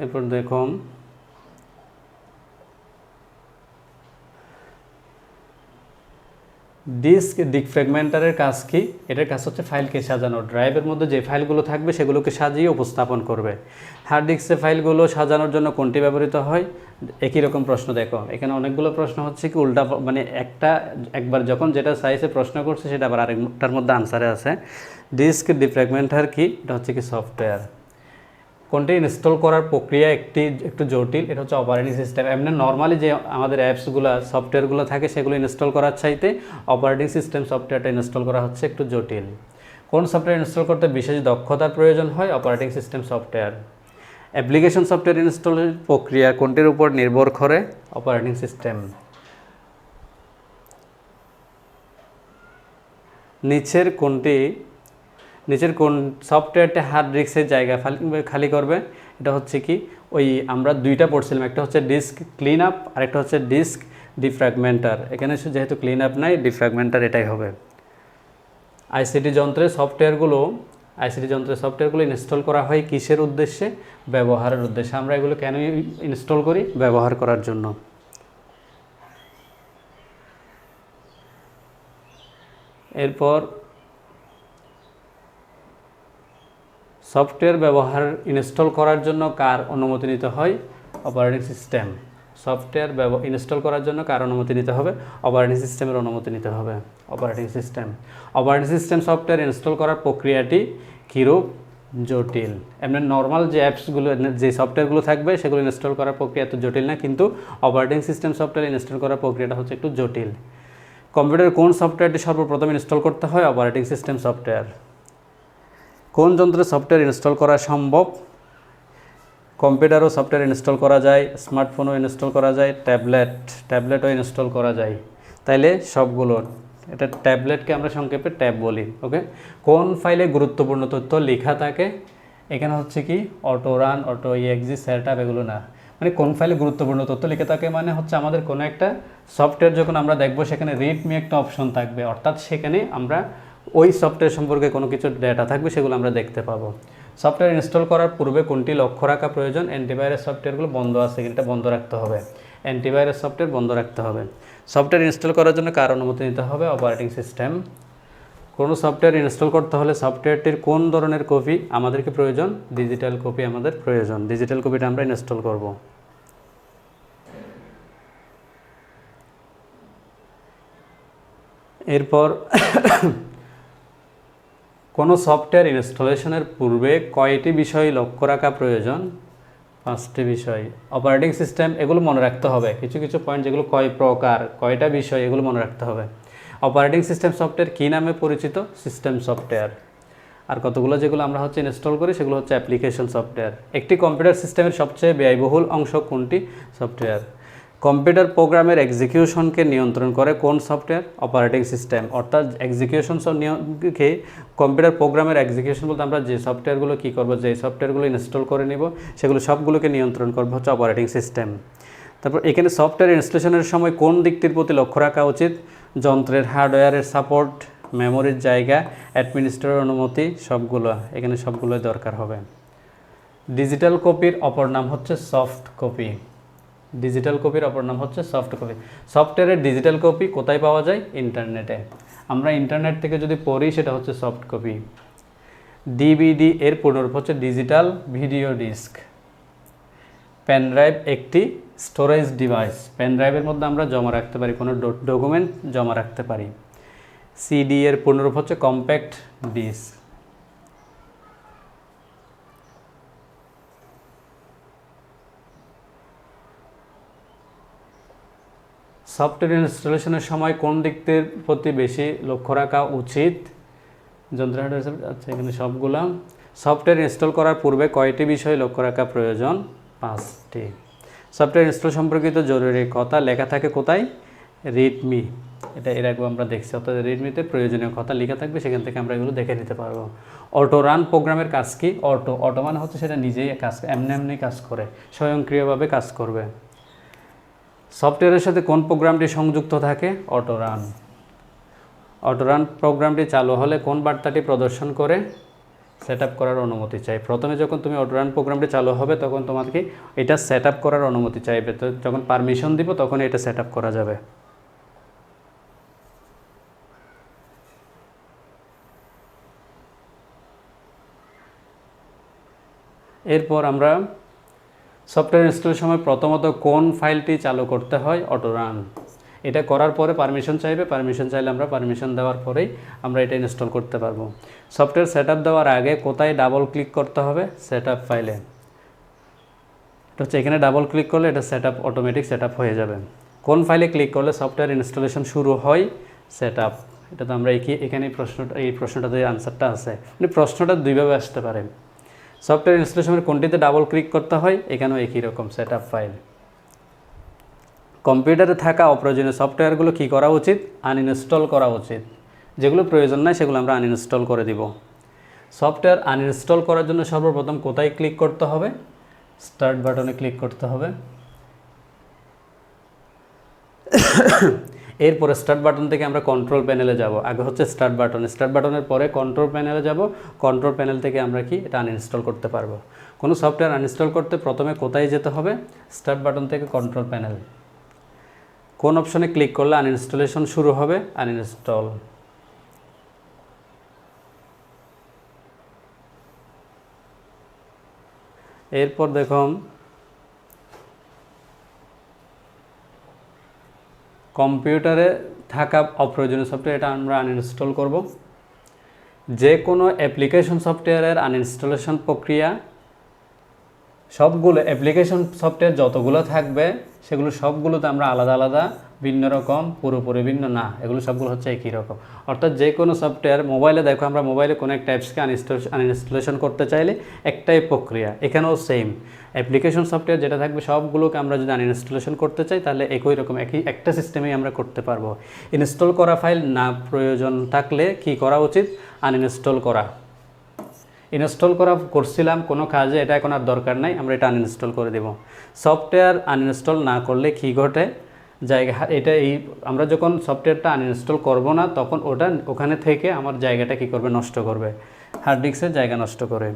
এরপর দেখুন ডিস্ক ডিফ্র্যাগমেন্টারের কাজ কি, এটার কাজ হচ্ছে ফাইলকে সাজানো। ড্রাইভের মধ্যে যে ফাইলগুলো থাকবে সেগুলোকে সাজিয়ে উপস্থাপন করবে। হার্ড ডিস্কের ফাইলগুলো সাজানোর জন্য কোনটি ব্যবহৃত হয়, একই রকম প্রশ্ন। দেখো এখানে অনেকগুলো প্রশ্ন হচ্ছে কি উল্টা, মানে একবার যখন যেটা সাইজে প্রশ্ন করছে সেটা আবার আরেকটার মধ্যে আনসারে আছে। ডিস্ক ডিফ্র্যাগমেন্টার কি, এটা হচ্ছে কি সফটওয়্যার। কোনটি ইনস্টল করার প্রক্রিয়া একটু জটিল, এটা হচ্ছে অপারেটিং সিস্টেম। এমনি নর্মালি যে আমাদের অ্যাপসগুলো সফটওয়্যারগুলো থাকে সেগুলো ইনস্টল করার চাইতে অপারেটিং সিস্টেম সফটওয়্যারটা ইনস্টল করা হচ্ছে একটু জটিল। কোন সফটওয়্যার ইনস্টল করতে বিশেষ দক্ষতার প্রয়োজন হয়, operating system software. Application software ইনস্টলের প্রক্রিয়া কোনটির উপর নির্ভর করে, অপারেটিং সিস্টেম। নিচের কোন সফটওয়্যারটা হার্ড ডিস্কের জায়গা খালি করবে, এটা হচ্ছে কি ওই আমরা দুইটা পড়ছিলাম, একটা হচ্ছে ডিস্ক ক্লিন আপ আর একটা হচ্ছে ডিস্ক ডিফ্র্যাগমেন্টার। এখানে যেহেতু ক্লিন আপ নাই, ডিফ্র্যাগমেন্টার এটাই হবে। আইসিটি যন্ত্রের সফটওয়্যারগুলো ইনস্টল করা হয় কিসের উদ্দেশ্যে, ব্যবহারের উদ্দেশ্যে। আমরা এগুলো কেন ইনস্টল করি, ব্যবহার করার জন্য। এরপর সফটওয়্যার ইনস্টল করার জন্য কার অনুমতি নিতে হয়, অপারেটিং সিস্টেম। সফটওয়্যার ইনস্টল করার জন্য কার অনুমতি নিতে হবে, অপারেটিং সিস্টেমের অনুমতি নিতে হবে। অপারেটিং সিস্টেম সফটওয়্যার ইনস্টল করার প্রক্রিয়াটি কীরূপ, জটিল। এমনি নর্মাল যে অ্যাপসগুলো, যে সফটওয়্যারগুলো থাকবে সেগুলো ইনস্টল করার প্রক্রিয়া এত জটিল না, কিন্তু অপারেটিং সিস্টেম সফটওয়্যার ইনস্টল করার প্রক্রিয়াটা হচ্ছে একটু জটিল। কম্পিউটারে কোন সফটওয়্যারটি সর্বপ্রথম ইনস্টল করতে হয়? Operating system software. কোন যন্ত্রে সফটওয়্যার ইনস্টল করা সম্ভব? কম্পিউটারও সফটওয়্যার ইনস্টল করা যায়, স্মার্টফোনও ইনস্টল করা যায়, ট্যাবলেটও ইনস্টল করা যায়। তাইলে সবগুলো, এটা ট্যাবলেটকে আমরা সংক্ষেপে ট্যাব বলি। ওকে। কোন ফাইলে গুরুত্বপূর্ণ তথ্য লেখা থাকে? এখানে হচ্ছে কি auto run, auto exe, setup, এগুলো না। মানে কোন ফাইলে গুরুত্বপূর্ণ তথ্য লেখা থাকে মানে হচ্ছে আমাদের কোনো একটা সফটওয়্যার যখন আমরা দেখবো সেখানে রিড মি একটা অপশন থাকবে, অর্থাৎ সেখানে আমরা ওই সফটওয়্যার সম্পর্কে কোনো কিছু ডেটা থাকবে সেগুলো আমরা দেখতে পাবো। সফটওয়্যার ইনস্টল করার পূর্বে কোনটি লক্ষ্য রাখা প্রয়োজন? অ্যান্টিভাইরাস সফটওয়্যারগুলো বন্ধ আছে, এটা বন্ধ রাখতে হবে। অ্যান্টিভাইরাস সফটওয়্যার বন্ধ রাখতে হবে। সফটওয়্যার ইনস্টল করার জন্য কার অনুমতি নিতে হবে? Operating system. কোনো সফটওয়্যার ইনস্টল করতে হলে সফটওয়্যারটির কোন ধরনের কপি আমাদেরকে প্রয়োজন? ডিজিটাল কপি আমাদের প্রয়োজন। ডিজিটাল কপিটা আমরা ইনস্টল করব। এরপর কোনো সফটওয়্যার ইনস্টলেশনের পূর্বে কয়টি বিষয় লক্ষ্য রাখা প্রয়োজন? 5টি বিষয়। অপারেটিং সিস্টেম, এগুলো মনে রাখতে হবে, কিছু কিছু পয়েন্ট যেগুলো কয় প্রকার, কয়টা বিষয়, এগুলো মনে রাখতে হবে। অপারেটিং সিস্টেম সফটওয়্যার কী নামে পরিচিত? System software. আর কতগুলো যেগুলো আমরা হচ্ছে ইনস্টল করি সেগুলো হচ্ছে অ্যাপ্লিকেশন সফটওয়্যার। একটি কম্পিউটার সিস্টেমের সবচেয়ে ব্যয়বহুল অংশ কোনটি? সফটওয়্যার। কম্পিউটার প্রোগ্রামের এক্সিকিউশনকে নিয়ন্ত্রণ করে কোন সফটওয়্যার? Operating system. অর্থাৎ এক্সিকিউশন কে কম্পিউটার প্রোগ্রামের এক্সিকিউশন বলতে আমরা যে সফটওয়্যারগুলো কী করবো, যে সফটওয়্যারগুলো ইনস্টল করে নিব সেগুলো সবগুলোকে নিয়ন্ত্রণ করবো হচ্ছে অপারেটিং সিস্টেম। তারপর এখানে সফটওয়্যার ইনস্টলেশনের সময় কোন দিকটির প্রতি লক্ষ্য রাখা উচিত? যন্ত্রের হার্ডওয়্যারের সাপোর্ট, মেমোরির জায়গা, অ্যাডমিনিস্ট্রেটরের অনুমতি, সবগুলো, এখানে সবগুলোই দরকার হবে। ডিজিটাল কপির অপর নাম হচ্ছে সফট কপি। ডিজিটাল কপির অপর নাম হচ্ছে সফট কপি। সফটওয়্যারের ডিজিটাল কপি কোথায় পাওয়া যায়? ইন্টারনেটে। আমরা ইন্টারনেট থেকে যদি পড়ি সেটা হচ্ছে সফট কপি। ডিভিডি এর পূর্ণরূপ হচ্ছে ডিজিটাল ভিডিও ডিস্ক। পেনড্রাইভ একটি স্টোরেজ ডিভাইস। পেনড্রাইভের মধ্যে আমরা জমা রাখতে পারি, কোনো ডকুমেন্ট জমা রাখতে পারি। সিডি এর পূর্ণরূপ হচ্ছে কম্প্যাক্ট ডিস্ক। সফটওয়্যার ইনস্টলেশনের সময় কোন দিকটির প্রতি বেশি লক্ষ্য রাখা উচিত? যন্ত্রের হার্ডওয়্যার, আচ্ছা এখানে সবগুলা। সফটওয়্যার ইনস্টল করার পূর্বে কয়টি বিষয় লক্ষ্য রাখা প্রয়োজন? 5টি। সফটওয়্যার ইনস্টল সম্পর্কিত জরুরি কথা লেখা থাকে কোথায়? রিডমি। এটা এর আগেও আমরা দেখছি, অর্থাৎ রিডমিতে প্রয়োজনীয় কথা লেখা থাকবে, সেখান থেকে আমরা এগুলো দেখে নিতে পারবো। অটো রান প্রোগ্রামের কাজ কি? অটো মানে হচ্ছে সেটা নিজেই কাজ, এমনি কাজ করে, স্বয়ংক্রিয়ভাবে কাজ করবে। সফটওয়্যারের সাথে কোন প্রোগ্রামটি সংযুক্ত থাকে? Auto run. অটো রান প্রোগ্রামটি চালু হলে কোন বার্তাটি প্রদর্শন করে? সেট আপ করার অনুমতি চাই। প্রথমে যখন তুমি অটো রান প্রোগ্রামটি চালু হবে তখন তোমাকে এটা সেট আপ করার অনুমতি চাইবে, তো যখন পারমিশন দিব তখন এটা সেট আপ করা যাবে। এরপর আমরা সফটওয়্যার ইনস্টলের সময় প্রথমত কোন ফাইলটি চালু করতে হয়? Auto run. এটা করার পরে পারমিশন চাইবে, পারমিশন চাইলে আমরা পারমিশন দেওয়ার পরেই আমরা এটা ইনস্টল করতে পারবো। সফটওয়্যার সেট আপ দেওয়ার আগে কোথায় ডাবল ক্লিক করতে হবে? সেট আপ ফাইলে। এটা হচ্ছে এখানে ডাবল ক্লিক করলে এটা set up, automatic set up হয়ে যাবে। কোন ফাইলে ক্লিক করলে সফটওয়্যার ইনস্টলেশন শুরু হয়? Set up. এটা তো আমরা এখানে এই প্রশ্নটাতে আনসারটা আছে, মানে প্রশ্নটা দুইভাবে আসতে পারে। সফটওয়্যার ইনস্টলেশনের কোনটিতে ডাবল ক্লিক করতে হয়? এখানেও একই রকম, সেট আপ ফাইল। কম্পিউটারে থাকা অপ্রয়োজনীয় সফটওয়্যারগুলো কী করা উচিত? আনইনস্টল করা উচিত। যেগুলো প্রয়োজন নাই সেগুলো আমরা আনইনস্টল করে দিব। সফটওয়্যার আনইনস্টল করার জন্য সর্বপ্রথম কোথায় ক্লিক করতে হবে? স্টার্ট বাটনে ক্লিক করতে হবে। এরপরে স্টার্ট বাটন থেকে আমরা কন্ট্রোল প্যানেলে যাব। আগে হচ্ছে স্টার্ট বাটন, স্টার্ট বাটনের পরে কন্ট্রোল প্যানেলে যাব। কন্ট্রোল প্যানেল থেকে আমরা কি এটা আনইনস্টল করতে পারবো। কোনো সফটওয়্যার আনইনস্টল করতে প্রথমে কোথায় যেতে হবে? স্টার্ট বাটন থেকে কন্ট্রোল প্যানেল। কোন অপশনে ক্লিক করলে আনইনস্টলেশন শুরু হবে? আনইনস্টল। এরপর দেখুন কম্পিউটারে থাকা অপ্রয়োজনীয় সফটওয়্যার, এটা আমরা আনইনস্টল করব। যে কোনো অ্যাপ্লিকেশন সফটওয়্যারের আনইনস্টলেশন প্রক্রিয়া, সবগুলো অ্যাপ্লিকেশন সফটওয়্যার যতগুলো থাকবে সেগুলো সবগুলোতে আমরা আলাদা আলাদা ভিন্ন রকম, পুরোপুরি ভিন্ন না, এগুলো সবগুলো হচ্ছে একই রকম। অর্থাৎ যে কোনো সফটওয়্যার মোবাইলে দেখো, আমরা মোবাইলে কোনো একটা অ্যাপসকে আনইনস্টলেশন করতে চাইলে একটাই প্রক্রিয়া, এখানেও সেম। অ্যাপ্লিকেশন সফটওয়্যার যেটা থাকবে সবগুলোকে আমরা যদি আনইনস্টলেশন করতে চাই তাহলে একই রকম একটা সিস্টেমেই আমরা করতে পারবো। ইনস্টল করা ফাইল না প্রয়োজন থাকলে কি করা উচিত? আনইনস্টল করা। ইনস্টল করা করছিলাম কোনো কাজে, এটা এখন আর দরকার নাই, আমরা এটা আনইনস্টল করে দেব। সফটওয়্যার আনইনস্টল না করলে কি ঘটে? আমরা যখন সফটওয়্যারটা আনইনস্টল করব না তখন ওখানে থেকে আমার জায়গাটা কি করবে? নষ্ট করবে, হার্ড ডিস্কের জায়গা নষ্ট করে।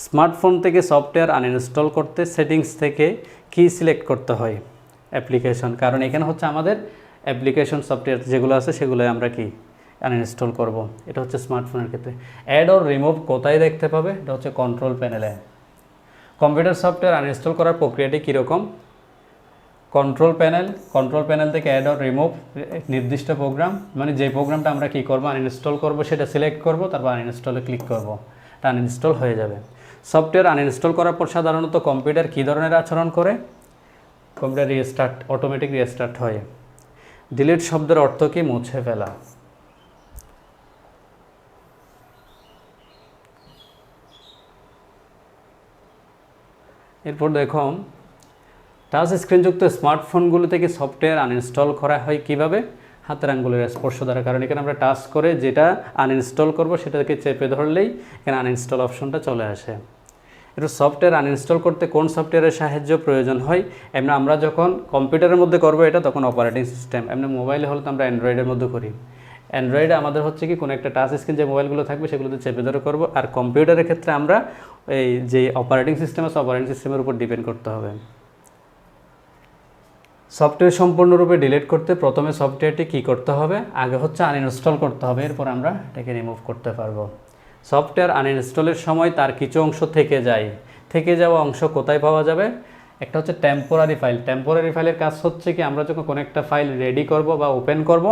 স্মার্টফোন থেকে সফটওয়্যার আনইনস্টল করতে সেটিংস থেকে কি সিলেক্ট করতে হয়? অ্যাপ্লিকেশন, কারণ এখানে হচ্ছে আমাদের অ্যাপ্লিকেশন সফটওয়্যার যেগুলো আছে সেগুলো আমরা কি আনইনস্টল করব। এটা হচ্ছে স্মার্টফোনের ক্ষেত্রে। অ্যাড অর রিমুভ কোথায় দেখতে পাবে? এটা হচ্ছে কন্ট্রোল প্যানেলে। কম্পিউটার সফটওয়্যার আনইনস্টল করার প্রক্রিয়াটি কীরকম? কন্ট্রোল প্যানেল থেকে অ্যাড অর রিমুভ নির্দিষ্ট প্রোগ্রাম, মানে যে প্রোগ্রামটা আমরা কী করবো? আনইনস্টল করব, সেটা সিলেক্ট করব, তারপর আনইনস্টলে ক্লিক করব, এটা আনইনস্টল হয়ে যাবে। সফটওয়্যার আনইনস্টল করার পর সাধারণত কম্পিউটার কী ধরনের আচরণ করে? কম্পিউটার অটোমেটিক রিস্টার্ট হয়। ডিলিট শব্দের অর্থ কি? মুছে ফেলা। এরপর দেখো, টাচ স্ক্রিনযুক্ত স্মার্টফোনগুলো থেকে সফটওয়্যার আনইনস্টল করা হয় কিভাবে? হাতের আঙ্গুলের স্পর্শ দ্বারা। কারণ এখানে আমরা টাচ করে যেটা আনইনস্টল করব সেটাকে চেপে ধরলেই এখানে আনইনস্টল অপশনটা চলে আসে। এটা সফটওয়্যার আনইনস্টল করতে কোন সফটওয়্যারের সাহায্য প্রয়োজন হয়? এমনি আমরা যখন কম্পিউটারের মধ্যে করব এটা, তখন অপারেটিং সিস্টেম। এমনি মোবাইলে হলে তো আমরা অ্যান্ড্রয়েডের মধ্যে করি। অ্যান্ড্রয়েডে আমাদের হচ্ছে কি কোনো একটা টাচ স্ক্রিন যে মোবাইলগুলো থাকবে সেগুলোতে চেপে ধরে করব। আর কম্পিউটারের ক্ষেত্রে আমরা এই যে অপারেটিং সিস্টেম আছে অপারেটিং সিস্টেমের উপর ডিপেন্ড করতে হবে। সফটওয়্যার সম্পূর্ণরূপে ডিলিট করতে প্রথমে সফটওয়্যারটি কী করতে হবে? আগে হচ্ছে আনইনস্টল করতে হবে, এরপর আমরা এটাকে রিমুভ করতে পারবো। সফটওয়্যার আনইনস্টলের সময় তার কিছু অংশ থেকে যাওয়া অংশ কোথায় পাওয়া যাবে? একটা হচ্ছে টেম্পোরারি ফাইল। টেম্পোরারি ফাইলের কাজ হচ্ছে কি, আমরা যখন কোনো একটা ফাইল রেডি করব বা ওপেন করব,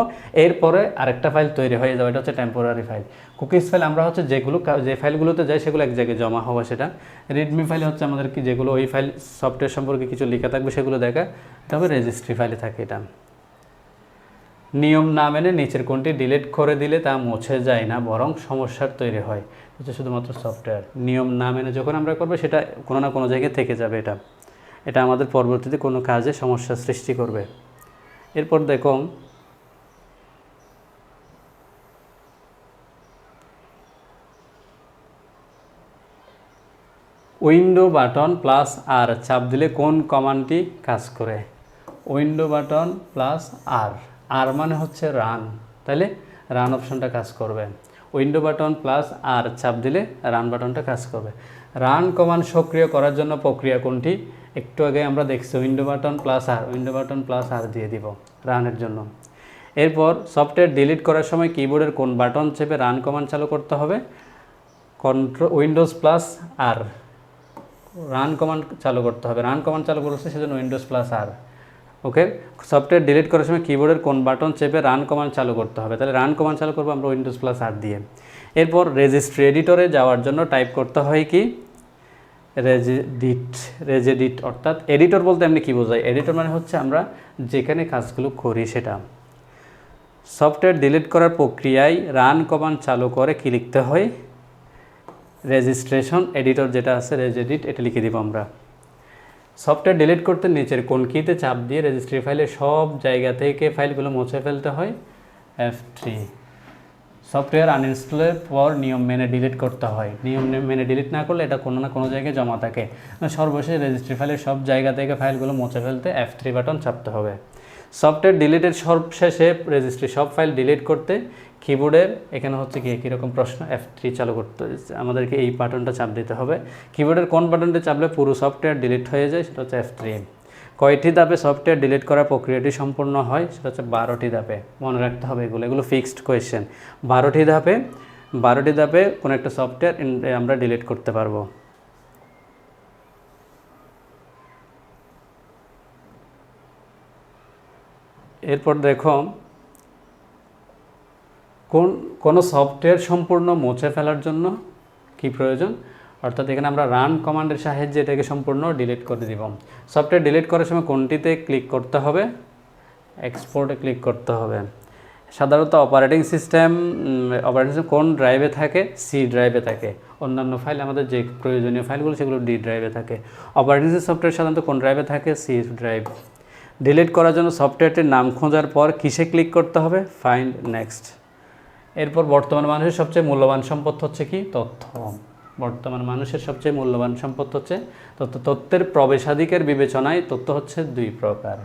এরপরে আরেকটা ফাইল তৈরি হয়ে যাবে, এটা হচ্ছে টেম্পোরারি ফাইল। কুকিজ ফাইল আমরা হচ্ছে যে ফাইলগুলোতে যাই সেগুলো এক জায়গায় জমা হওয়া, সেটা। রিডমি ফাইল হচ্ছে আমাদের কি, যেগুলো ওই ফাইল সফটওয়্যার সম্পর্কে কিছু লেখা থাকবে সেগুলো দেখা, তবে রেজিস্ট্রি ফাইলে থাকে এটা। নিয়ম না মেনে নিচের কোনটি ডিলিট করে দিলে তা মুছে যায় না, বরং সমস্যার তৈরি হয়? হচ্ছে শুধুমাত্র সফটওয়্যার। নিয়ম না মেনে যখন আমরা করবো সেটা কোনো না কোনো জায়গায় থেকে যাবে, এটা আমাদের পরবর্তীতে কোনো কাজে সমস্যার সৃষ্টি করবে। এরপর দেখো, উইন্ডো বাটন প্লাস আর চাপ দিলে কোন কমান্ডটি কাজ করে? উইন্ডো বাটন প্লাস আর মানে হচ্ছে রান, তাইলে রান অপশনটা কাজ করবে। উইন্ডো বাটন প্লাস আর চাপ দিলে রান বাটনটা কাজ করবে। রান কমান্ড সক্রিয় করার জন্য প্রক্রিয়া কোনটি? একটু আগে আমরা দেখছি উইন্ডো বাটন প্লাস আর দিয়ে দিব রানের জন্য। এরপর সফটওয়্যার ডিলিট করার সময় কিবোর্ডের কোন বাটন চেপে রান কমান্ড চালু করতে হবে? উইন্ডোজ প্লাস আর রান কমান্ড চালু করতে হবে। রান কমান্ড চালু করছে সেজন্য উইন্ডোজ প্লাস আর। ওকে, সফটওয়্যার ডিলিট করার সময় কিবোর্ডের কোন বাটন চেপে রান কমান্ড চালু করতে হবে? তাহলে রান কমান্ড চালু করবো আমরা উইন্ডোজ প্লাস আর দিয়ে। এরপর রেজিস্ট্রি এডিটরে যাওয়ার জন্য টাইপ করতে হয় কি? রেজেডিট। অর্থাৎ এডিটর বলতে এমনি কী বোঝায়? এডিটর মানে হচ্ছে আমরা যেখানে কাজগুলো করি সেটা। সফটওয়্যার ডিলিট করার প্রক্রিয়ায় রান কমান্ড চালু করে কি লিখতে হয়? রেজিস্ট্রেশন এডিটর যেটা আছে রেজেডিট, এটা লিখে দিব আমরা। সফটওয়্যার ডিলিট করতে নিচের কোন কিতে চাপ দিয়ে রেজিস্ট্রি ফাইলের সব জায়গা থেকে ফাইলগুলো মুছে ফেলতে হয়? F3। সফটওয়্যার আনইনস্টলের পর নিয়ম মেনে ডিলিট করতে হয়। নিয়ম মেনে ডিলিট না করলে এটা কোনো না কোনো জায়গায় জমা থাকে। সর্বশেষ রেজিস্ট্রি ফাইলের সব জায়গা থেকে ফাইলগুলো মুছে ফেলতে F3 বাটন চাপতে হবে। সফটওয়্যার ডিলিটের সবশেষে রেজিস্ট্রি সব ফাইল ডিলিট করতে কিবোর্ডের এখানে হচ্ছে কি কীরকম প্রশ্ন? F3 চালু করতে আমাদেরকে এই বাটনটা চাপ দিতে হবে। কিবোর্ডের কোন বাটনটা চাপলে পুরো সফটওয়্যার ডিলিট হয়ে যায়? সেটা হচ্ছে F3। কয়টি ধাপে সফটওয়্যার ডিলিট করার প্রক্রিয়াটি সম্পূর্ণ হয়? সেটা হচ্ছে 12টি ধাপে। মনে রাখতে হবে এগুলো ফিক্সড কোয়েশ্চেন। 12টি ধাপে কোনো একটা সফটওয়্যার আমরা ডিলিট করতে পারবো। এরপর দেখো, কোনো সফটওয়্যার সম্পূর্ণ মুছে ফেলার জন্য কি প্রয়োজন, অর্থাৎ এখানে আমরা রান কমান্ডের সাহায্যে এটাকে সম্পূর্ণ ডিলিট করে দিব। সফটওয়্যার ডিলিট করার সময় কোনটিতে ক্লিক করতে হবে, এক্সপোর্টে ক্লিক করতে হবে। সাধারণত অপারেটিং সিস্টেম কোন ড্রাইভে থাকে, সি ড্রাইভে থাকে। অন্যান্য ফাইল আমাদের যে প্রয়োজনীয় ফাইলগুলো সেগুলো ডি ড্রাইভে থাকে। অপারেটিং সফটওয়্যার সাধারণত কোন ড্রাইভে থাকে, সি ড্রাইভ। ডিলিট করার জন্য সফটওয়্যারটির নাম খোঁজার পর কিসে ক্লিক করতে হবে, ফাইন্ড নেক্সট। এরপর বর্তমান মানুষের সবচেয়ে মূল্যবান সম্পদ হচ্ছে কি, তথ্য। বর্তমান মানুষের সবচেয়ে মূল্যবান সম্পদ হচ্ছে তথ্য। তথ্যের প্রবেশাধিকার বিবেচনায় তথ্য হচ্ছে দুই প্রকার,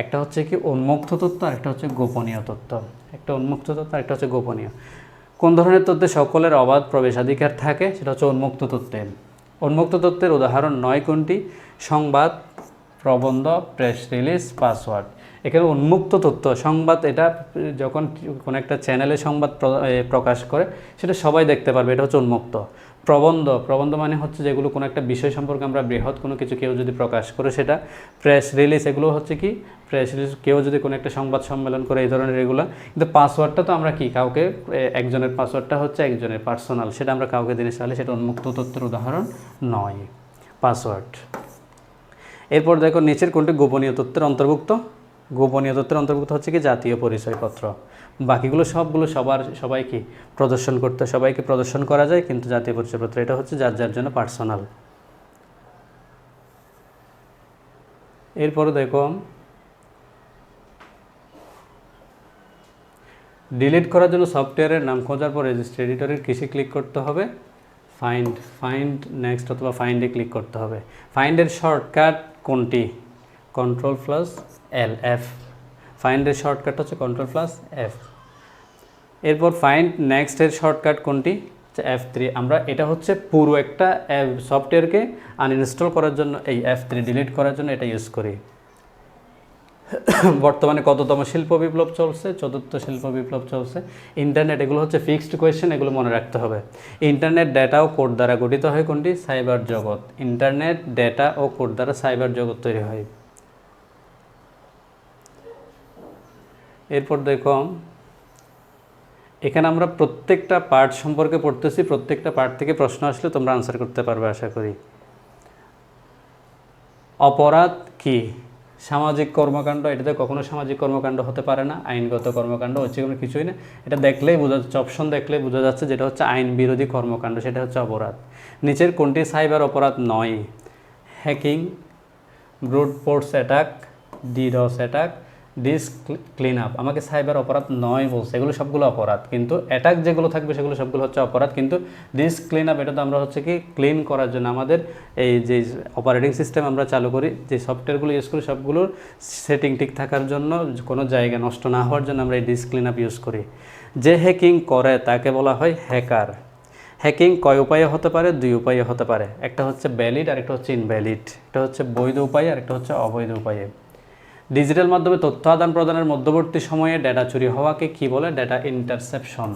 একটা হচ্ছে কি উন্মুক্ত তথ্য আর একটা হচ্ছে গোপনীয় তথ্য। একটা উন্মুক্ত তথ্য আর একটা হচ্ছে গোপনীয়। কোন ধরনের তথ্যে সকলের অবাধ প্রবেশাধিকার থাকে, সেটা হচ্ছে উন্মুক্ত তথ্যের। উন্মুক্ত তথ্যের উদাহরণ নয় কোনটি, সংবাদ, প্রবন্ধ, প্রেস রিলিজ, পাসওয়ার্ড। এখানে উন্মুক্ত তথ্য, সংবাদ, এটা যখন কোনো একটা চ্যানেলে সংবাদ প্রকাশ করে সেটা সবাই দেখতে পারবে, এটা হচ্ছে উন্মুক্ত। প্রবন্ধ মানে হচ্ছে যেগুলো কোনো একটা বিষয় সম্পর্কে আমরা বৃহৎ কোনো কিছু কেউ যদি প্রকাশ করে সেটা। প্রেস রিলিজ, এগুলো হচ্ছে কি প্রেস রিলিজ, কেউ যদি কোনো একটা সংবাদ সম্মেলন করে, এই ধরনের এগুলো। কিন্তু পাসওয়ার্ডটা তো আমরা কি কাউকে, একজনের পাসওয়ার্ডটা হচ্ছে একজনের পার্সোনাল, সেটা আমরা কাউকে দিনে চাইলে সেটা উন্মুক্ত তথ্যের উদাহরণ নয়, পাসওয়ার্ড। এরপর দেখো নিচের কোনটি গোপনীয় তথ্যের অন্তর্ভুক্ত। গোপনীয় তথ্যের অন্তর্ভুক্ত হচ্ছে কি জাতীয় পরিচয়পত্র। বাকিগুলো সবগুলো সবাইকে প্রদর্শন করা যায়, কিন্তু জাতীয় পরিচয়পত্র এটা হচ্ছে যার যার জন্য পার্সোনাল। এরপরে দেখো ডিলিট করার জন্য সফটওয়্যারের নাম খোঁজার পর রেজিস্ট্রি এডিটরের কিসে ক্লিক করতে হবে, ফাইন্ড নেক্সট অথবা ফাইন্ডে ক্লিক করতে হবে। ফাইন্ডের শর্টকাট কোনটি, Ctrl+L, ফাইন্ডের শর্টকাট হচ্ছে Ctrl+F। এরপর ফাইন্ড নেক্সটের শর্টকাট কোনটি, F3। আমরা এটা হচ্ছে পুরো একটা সফটওয়্যারকে আনইনস্টল করার জন্য এই F3 ডিলিট করার জন্য এটা ইউজ করি। বর্তমানে কততম শিল্প বিপ্লব চলছে, চতুর্থ শিল্প বিপ্লব চলছে। ইন্টারনেট, এগুলো হচ্ছে ফিক্সড কোয়েশ্চেন, এগুলো মনে রাখতে হবে। ইন্টারনেট, ডেটা ও কোড দ্বারা গঠিত হয় কোনটি, সাইবার জগৎ। ইন্টারনেট, ডেটা ও কোড দ্বারা সাইবার জগৎ তৈরি হয়। এরপর দেখো এখানে আমরা প্রত্যেকটা পার্ট সম্পর্কে পড়তেছি, প্রত্যেকটা পার্ট থেকে প্রশ্ন আসলে তোমরা আনসার করতে পারবে আশা করি। অপরাধ কি, সামাজিক কর্মকাণ্ড। এটাতে কখনো সামাজিক কর্মকাণ্ড হতে পারে না, আইনগত কর্মকাণ্ড হচ্ছে কোনো কিছুই না। এটা দেখলেই বোঝা যাচ্ছে, অপশন দেখলেই বোঝা যাচ্ছে যেটা হচ্ছে আইন বিরোধী কর্মকাণ্ড, সেটা হচ্ছে অপরাধ। নিচের কোনটি সাইবার অপরাধ নয়, hacking, brute force attack, DDoS attack, disk clean up. আমাকে সাইবার অপরাধ নয় বলছে, এগুলো সবগুলো অপরাধ, কিন্তু অ্যাটাক যেগুলো থাকবে সেগুলো সবগুলো হচ্ছে অপরাধ। কিন্তু ডিস্ক ক্লিন আপ, এটা তো আমরা হচ্ছে কি ক্লিন করার জন্য আমাদের এই যে অপারেটিং সিস্টেম আমরা চালু করি, যে সফটওয়্যারগুলো ইউজ করি সবগুলোর সেটিং ঠিক থাকার জন্য, কোনো জায়গা নষ্ট না হওয়ার জন্য আমরা এই ডিস্ক ক্লিন আপ ইউজ করি। যে হ্যাকিং করে তাকে বলা হয় হ্যাকার। হ্যাকিং কয় উপায়ে হতে পারে, দুই উপায়ে হতে পারে। একটা হচ্ছে ভ্যালিড আর একটা হচ্ছে ইনভ্যালিড। এটা হচ্ছে বৈধ উপায়ে আর একটা হচ্ছে অবৈধ উপায়ে। ডিজিটাল মাধ্যমে তথ্য আদান প্রদানের মধ্যবর্তী সময়ে ডেটা চুরি হওয়াকে কি বলে, ডেটা ইন্টারসেপশন।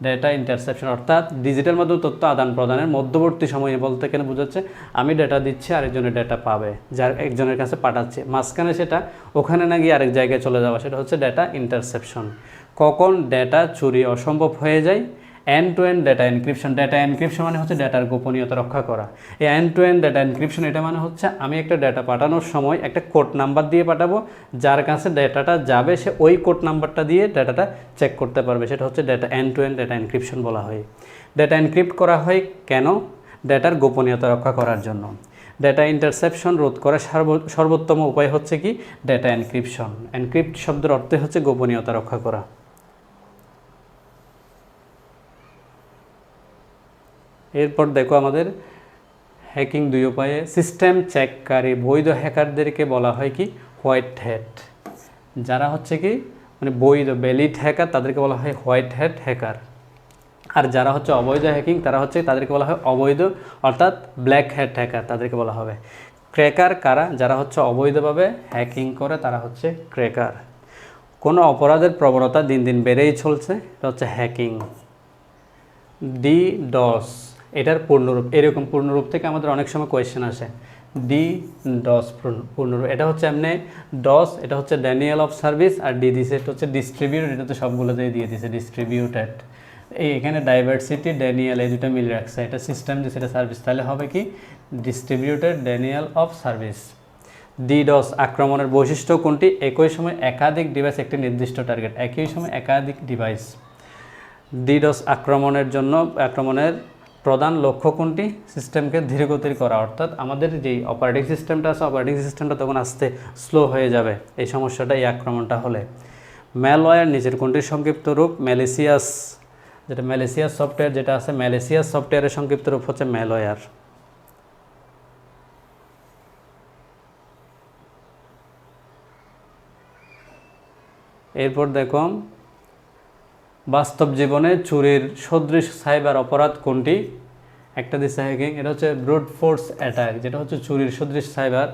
ডেটা ইন্টারসেপশন অর্থাৎ ডিজিটাল মাধ্যমে তথ্য আদান প্রদানের মধ্যবর্তী সময়ে বলতে কেন বোঝাচ্ছে, আমি ডেটা দিচ্ছি আরেকজনের ডেটা পাবে, যার একজনের কাছে পাঠাচ্ছে, মাঝখানে সেটা ওখানে না গিয়ে আরেক জায়গায় চলে যাওয়া, সেটা হচ্ছে ডেটা ইন্টারসেপশন। কখন ডেটা চুরি অসম্ভব হয়ে যায়, end to end data encryption. Data encryption মানে হচ্ছে ডেটার গোপনীয়তা রক্ষা করা। এই end to end data encryption, এটা মানে হচ্ছে আমি একটা ডেটা পাঠানোর সময় একটা কোড নাম্বার দিয়ে পাঠাবো, যার কাছে ডেটাটা যাবে সে ওই কোড নাম্বারটা দিয়ে ডেটাটা চেক করতে পারবে, সেটা হচ্ছে data end to end data encryption বলা হয়। ডেটা এনক্রিপ্ট করা হয় কেন, ডেটার গোপনীয়তা রক্ষা করার জন্য। ডেটা ইন্টারসেপশন রোধ করার সর্বোত্তম উপায় হচ্ছে কি, ডেটা এনক্রিপশন। এনক্রিপ্ট শব্দের অর্থ হচ্ছে গোপনীয়তা রক্ষা করা। এরপর দেখো আমাদের হ্যাকিং দুই উপায়ে। সিস্টেম চেককারী বৈধ হ্যাকারদেরকে বলা হয় কি, হোয়াইট হ্যাট। যারা হচ্ছে কি মানে বৈধ ভ্যালিড হ্যাকার তাদেরকে বলা হয় হোয়াইট হ্যাট হ্যাকার। আর যারা হচ্ছে অবৈধ হ্যাকিং তারা হচ্ছে তাদেরকে বলা হয় অবৈধ অর্থাৎ ব্ল্যাক হ্যাট হ্যাকার, তাদেরকে বলা হবে। ক্র্যাকার কারা, যারা হচ্ছে অবৈধভাবে হ্যাকিং করে তারা হচ্ছে ক্র্যাকার। কোনো অপরাধের প্রবণতা দিন দিন বেড়েই চলছে, এটা হচ্ছে হ্যাকিং। DDoS, এটার পূর্ণরূপ, এরকম পূর্ণরূপ থেকে আমাদের অনেক সময় কোয়েশ্চেন আসে। ডি ডস পূর্ণরূপ। এটা হচ্ছে এমনি ডস, এটা হচ্ছে ড্যানিয়েল অফ সার্ভিস, আর ডি দিছে এটা হচ্ছে ডিস্ট্রিবিউট, এটা তো সবগুলোতেই দিয়ে দিছে ডিস্ট্রিবিউটেড। এখানে ডাইভার্সিটি ড্যানিয়েল এই দুটো মিল রাখছে, এটা সিস্টেম দিছে, এটা সার্ভিস, তাহলে হবে কি distributed Daniel of service. Deeds আক্রমণের বৈশিষ্ট্য কোনটি? একই সময় একাধিক ডিভাইস একটি নির্দিষ্ট টার্গেট, একই সময় একাধিক ডিভাইস। ডিডস আক্রমণের প্রধান লক্ষ্য কোনটি? সিস্টেমকে ধীরগতির করা, অর্থাৎ আমাদের যেই অপারেটিং সিস্টেমটা আছে, অপারেটিং সিস্টেমটা তখন আস্তে স্লো হয়ে যাবে এই সমস্যাটা, এই আক্রমণটা হলে। ম্যালওয়্যার নিচের কোনটির সংক্ষিপ্ত রূপ? ম্যালিসিয়াস, যেটা ম্যালিসিয়াস সফটওয়্যার যেটা আছে, ম্যালিসিয়াস সফটওয়্যারের সংক্ষিপ্ত রূপ হচ্ছে ম্যালওয়্যার। এরপর দেখো বাস্তব জীবনে চুরির সদৃশ সাইবার অপরাধ কোনটি? একটা দিচ্ছে হ্যাকিং, এটা হচ্ছে ব্রুট ফোর্স অ্যাটাক, যেটা হচ্ছে চুরির সদৃশ সাইবার।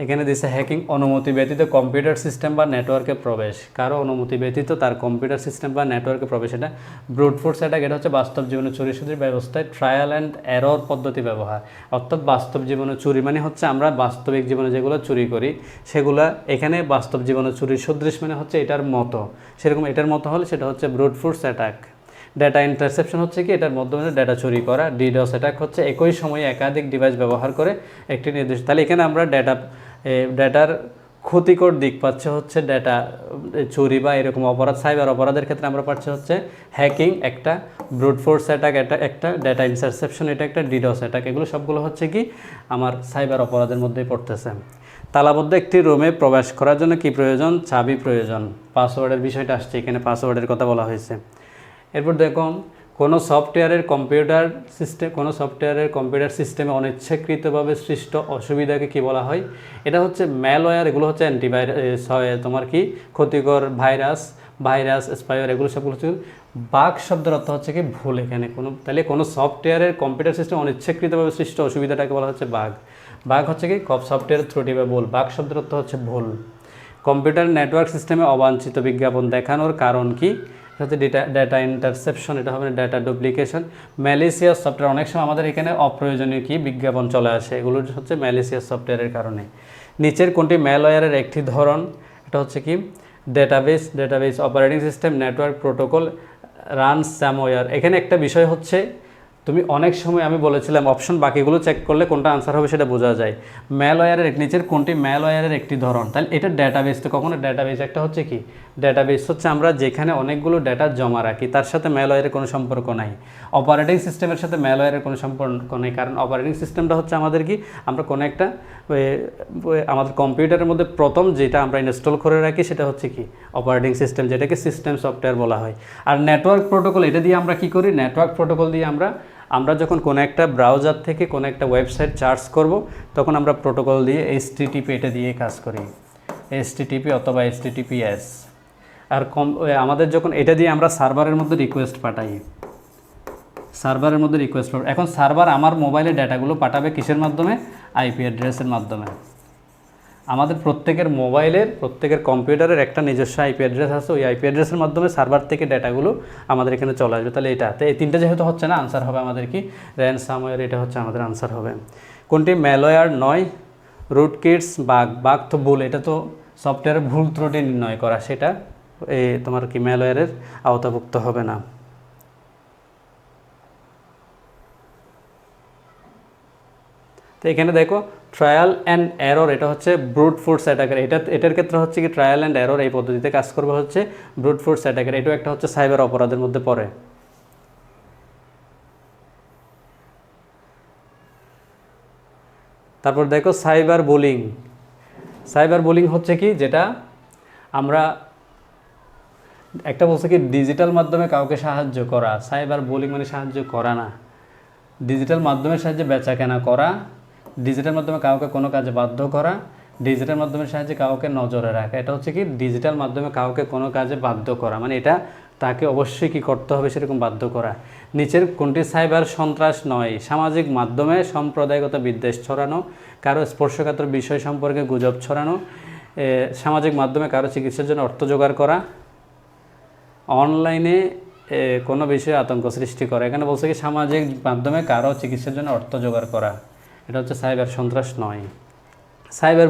এখানে দিচ্ছে হ্যাকিং অনুমতি ব্যতীত কম্পিউটার সিস্টেম বা নেটওয়ার্কে প্রবেশ, কারো অনুমতি ব্যতীত তার কম্পিউটার সিস্টেম বা নেটওয়ার্কে প্রবেশ, এটা ব্রুট ফোর্স অ্যাটাক। এটা হচ্ছে বাস্তব জীবনে চুরি সদৃশ ব্যবস্থায় ট্রায়াল অ্যান্ড এরর পদ্ধতি ব্যবহার, অর্থাৎ বাস্তব জীবনে চুরি মানে হচ্ছে আমরা বাস্তবিক জীবনে যেগুলো চুরি করি সেগুলা এখানে বাস্তব জীবনে চুরির সদৃশ মানে হচ্ছে এটার মতো, সেরকম এটার মতো হলে সেটা হচ্ছে brute force attack. Data interception হচ্ছে কি এটার মাধ্যমে ডেটা চুরি করা। ডিডস অ্যাটাক হচ্ছে একই সময়ে একাধিক ডিভাইস ব্যবহার করে একটি নির্দিষ্ট, তাহলে এখানে আমরা ডেটার ক্ষতিকর দিক পাচ্ছে হচ্ছে ডেটা চুরি বা এরকম অপরাধ, সাইবার অপরাধের ক্ষেত্রে আমরা পাচ্ছি হচ্ছে হ্যাকিং একটা, ব্রুট ফোর্স অ্যাটাক এটা একটা, ডেটা ইন্টারসেপশন এটা একটা, ডিডস অ্যাটাক, এগুলো সবগুলো হচ্ছে কি আমার সাইবার অপরাধের মধ্যেই পড়তেছে। তালাবদ্ধ একটি রুমে প্রবেশ করার জন্য কি প্রয়োজন? চাবি প্রয়োজন। পাসওয়ার্ডের বিষয়টা আসছে এখানে, পাসওয়ার্ডের কথা বলা হয়েছে। এরপর দেখো কোনো সফটওয়্যারের কম্পিউটার সিস্টেমে অনিচ্ছাকৃতভাবে সৃষ্ট অসুবিধাকে কি বলা হয়? এটা হচ্ছে ম্যালওয়্যার, এগুলো হচ্ছে অ্যান্টিভাইরাস, তোমার কি ক্ষতিকর ভাইরাস, স্পাইওয়্যার, এগুলো সবগুলো হচ্ছে। বাগ শব্দের অর্থ হচ্ছে কি ভুল, এখানে তাহলে কোনো সফটওয়্যারের কম্পিউটার সিস্টেম অনিচ্ছাকৃতভাবে সৃষ্ট অসুবিধাটাকে বলা হচ্ছে বাগ। বাগ হচ্ছে কি সফটওয়্যারের ত্রুটি বা ভুল, বাগ শব্দের অর্থ হচ্ছে ভুল। কম্পিউটার নেটওয়ার্ক সিস্টেমে অবাঞ্ছিত বিজ্ঞাপন দেখানোর কারণ কি? হচ্ছে ডেটা ইন্টারসেপশন, এটা হবে ডেটা ডুপ্লিকেশন। ম্যালিসিয়াস সফটওয়্যার, অনেক সময় আমাদের এখানে অপ্রয়োজনীয় কি বিজ্ঞাপন চলে আসে, এগুলো হচ্ছে ম্যালিসিয়াস সফটওয়্যারের কারণে। নিচের কোনটি ম্যালওয়্যারের একটি ধরন? এটা হচ্ছে কি database operating system, network protocol, ransomware. এখানে একটা বিষয় হচ্ছে তুমি অনেক সময় আমি বলেছিলাম অপশন বাকিগুলো চেক করলে কোনটা আনসার হবে সেটা বোঝা যায়। ম্যালওয়্যারের নিচের কোনটি ম্যালওয়্যারের একটি ধরন? তাহলে এটা ডেটাবেস, তো কখনো ডেটাবেস একটা হচ্ছে কি ডেটাবেস হচ্ছে আমরা যেখানে অনেকগুলো ডেটা জমা রাখি, তার সাথে ম্যালওয়্যারের কোনো সম্পর্ক নাই। অপারেটিং সিস্টেমের সাথে ম্যালওয়্যারের কোনো সম্পর্ক নেই, কারণ অপারেটিং সিস্টেমটা হচ্ছে আমাদের কি আমরা কোনো একটা আমাদের কম্পিউটারের মধ্যে প্রথম যেটা আমরা ইনস্টল করে রাখি সেটা হচ্ছে কি অপারেটিং সিস্টেম, যেটাকে সিস্টেম সফটওয়্যার বলা হয়। আর নেটওয়ার্ক প্রোটোকল, এটা দিয়ে আমরা কি করি? নেটওয়ার্ক প্রোটোকল দিয়ে আমরা যখন কোনো একটা ব্রাউজার থেকে কোনো একটা ওয়েবসাইট সার্চ করব তখন আমরা প্রোটোকল দিয়ে HTTP এটা দিয়ে কাজ করি, HTTP অথবা HTTPS। আর আমাদের যখন এটা দিয়ে আমরা সার্ভারের মধ্যে রিকোয়েস্ট পাঠাই, এখন সার্ভার আমার মোবাইলে ডাটাগুলো পাঠাবে কিসের মাধ্যমে? IP অ্যাড্রেসের মাধ্যমে। আমাদের প্রত্যেকের মোবাইলের প্রত্যেকের কম্পিউটারের একটা নিজস্ব IP অ্যাড্রেস আছে, ওই IP অ্যাড্রেসের মাধ্যমে সার্ভার থেকে ডাটাগুলো আমাদের এখানে চলে আসবে। তাহলে এই তিনটা যেহেতু হচ্ছে না, আনসার হবে আমাদের কি র্যানসামওয়্যার, এটা হচ্ছে আমাদের আনসার হবে। কোনটি ম্যালওয়্যার নয়? রুটকিটস, বাগ তো ভুল, এটা তো সফটওয়্যারের ভুল ত্রুটি নির্ণয় করা, সেটা তোমার কি ম্যালওয়্যারের আওতাভুক্ত হবে না। তো এখানে দেখো ট্রায়াল অ্যান্ড এরর, এটা হচ্ছে ব্রুট ফোর্স অ্যাটাকের, এটার ক্ষেত্রে হচ্ছে কি ট্রায়াল অ্যান্ড এরর এই পদ্ধতিতে কাজ করবে হচ্ছে ব্রুট ফোর্স অ্যাটাকের, এটাও একটা হচ্ছে সাইবার অপরাধের মধ্যে পড়ে। তারপর দেখো সাইবার বুলিং হচ্ছে কি যেটা আমরা একটা বলছে কি ডিজিটাল মাধ্যমে কাউকে সাহায্য করা, সাইবার বুলিং মানে সাহায্য করা না, ডিজিটাল মাধ্যমের সাহায্যে বেচা কেনা করা, ডিজিটাল মাধ্যমে কাউকে কোনো কাজে বাধ্য করা, ডিজিটাল মাধ্যমের সাহায্যে কাউকে নজরে রাখা, এটা হচ্ছে কি ডিজিটাল মাধ্যমে কাউকে কোনো কাজে বাধ্য করা, মানে এটা তাকে অবশ্যই কি করতে হবে সেরকম বাধ্য করা। নিচের কোনটি সাইবার সন্ত্রাস নয়? সামাজিক মাধ্যমে সাম্প্রদায়িকতা বিদ্বেষ ছড়ানো, কারো স্পর্শকাতর বিষয় সম্পর্কে গুজব ছড়ানো, সামাজিক মাধ্যমে কারো চিকিৎসার জন্য অর্থ জোগাড় করা, অনলাইনে কোনো বিষয়ে আতঙ্ক সৃষ্টি করা। এখানে বলছে কি সামাজিক মাধ্যমে কারো চিকিৎসার জন্য অর্থ জোগাড় করা, এটা হচ্ছে সাইবার সন্ত্রাস নয়। সাইবার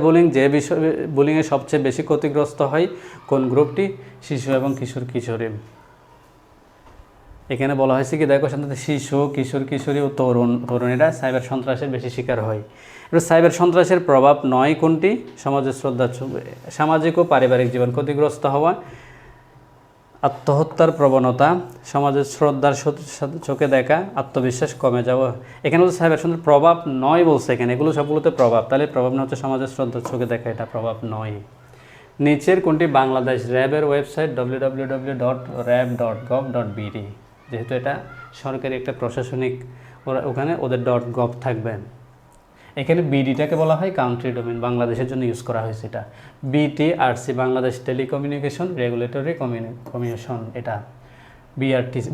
বুলিংয়ে সবচেয়ে বেশি ক্ষতিগ্রস্ত হয় কোন গ্রুপটি? শিশু এবং কিশোরী। এখানে বলা হয়েছে কি দেখো সাধারণত শিশু, কিশোরী ও তরুণীরা সাইবার সন্ত্রাসের বেশি শিকার হয়। এবার সাইবার সন্ত্রাসের প্রভাব নয় কোনটি? সমাজের সামাজিক ও পারিবারিক জীবন ক্ষতিগ্রস্ত হওয়া, আত্মহত্যার প্রবণতা, সমাজের শ্রদ্ধার চোখে দেখা, আত্মবিশ্বাস কমে যাওয়া। এখানে বলছে সাইবার সন্ত্রাসের প্রভাব নয় বলছে, এখানে এগুলো সবগুলোতে প্রভাব, তাহলে প্রভাব না হচ্ছে সমাজের শ্রদ্ধার চোখে দেখা, এটা প্রভাব নয়। নিচের কোনটি বাংলাদেশ র্যাবের ওয়েবসাইট www.rab.gov.bd, যেহেতু এটা সরকারি একটা প্রশাসনিক, ওখানে ওদের .gov থাকবে। এখানে বিডিটাকে বলা হয় কান্ট্রি ডোমেন, বাংলাদেশের জন্য ইউজ করা হয়েছে এটা। BTRC Bangladesh telecommunication regulatory commission, এটা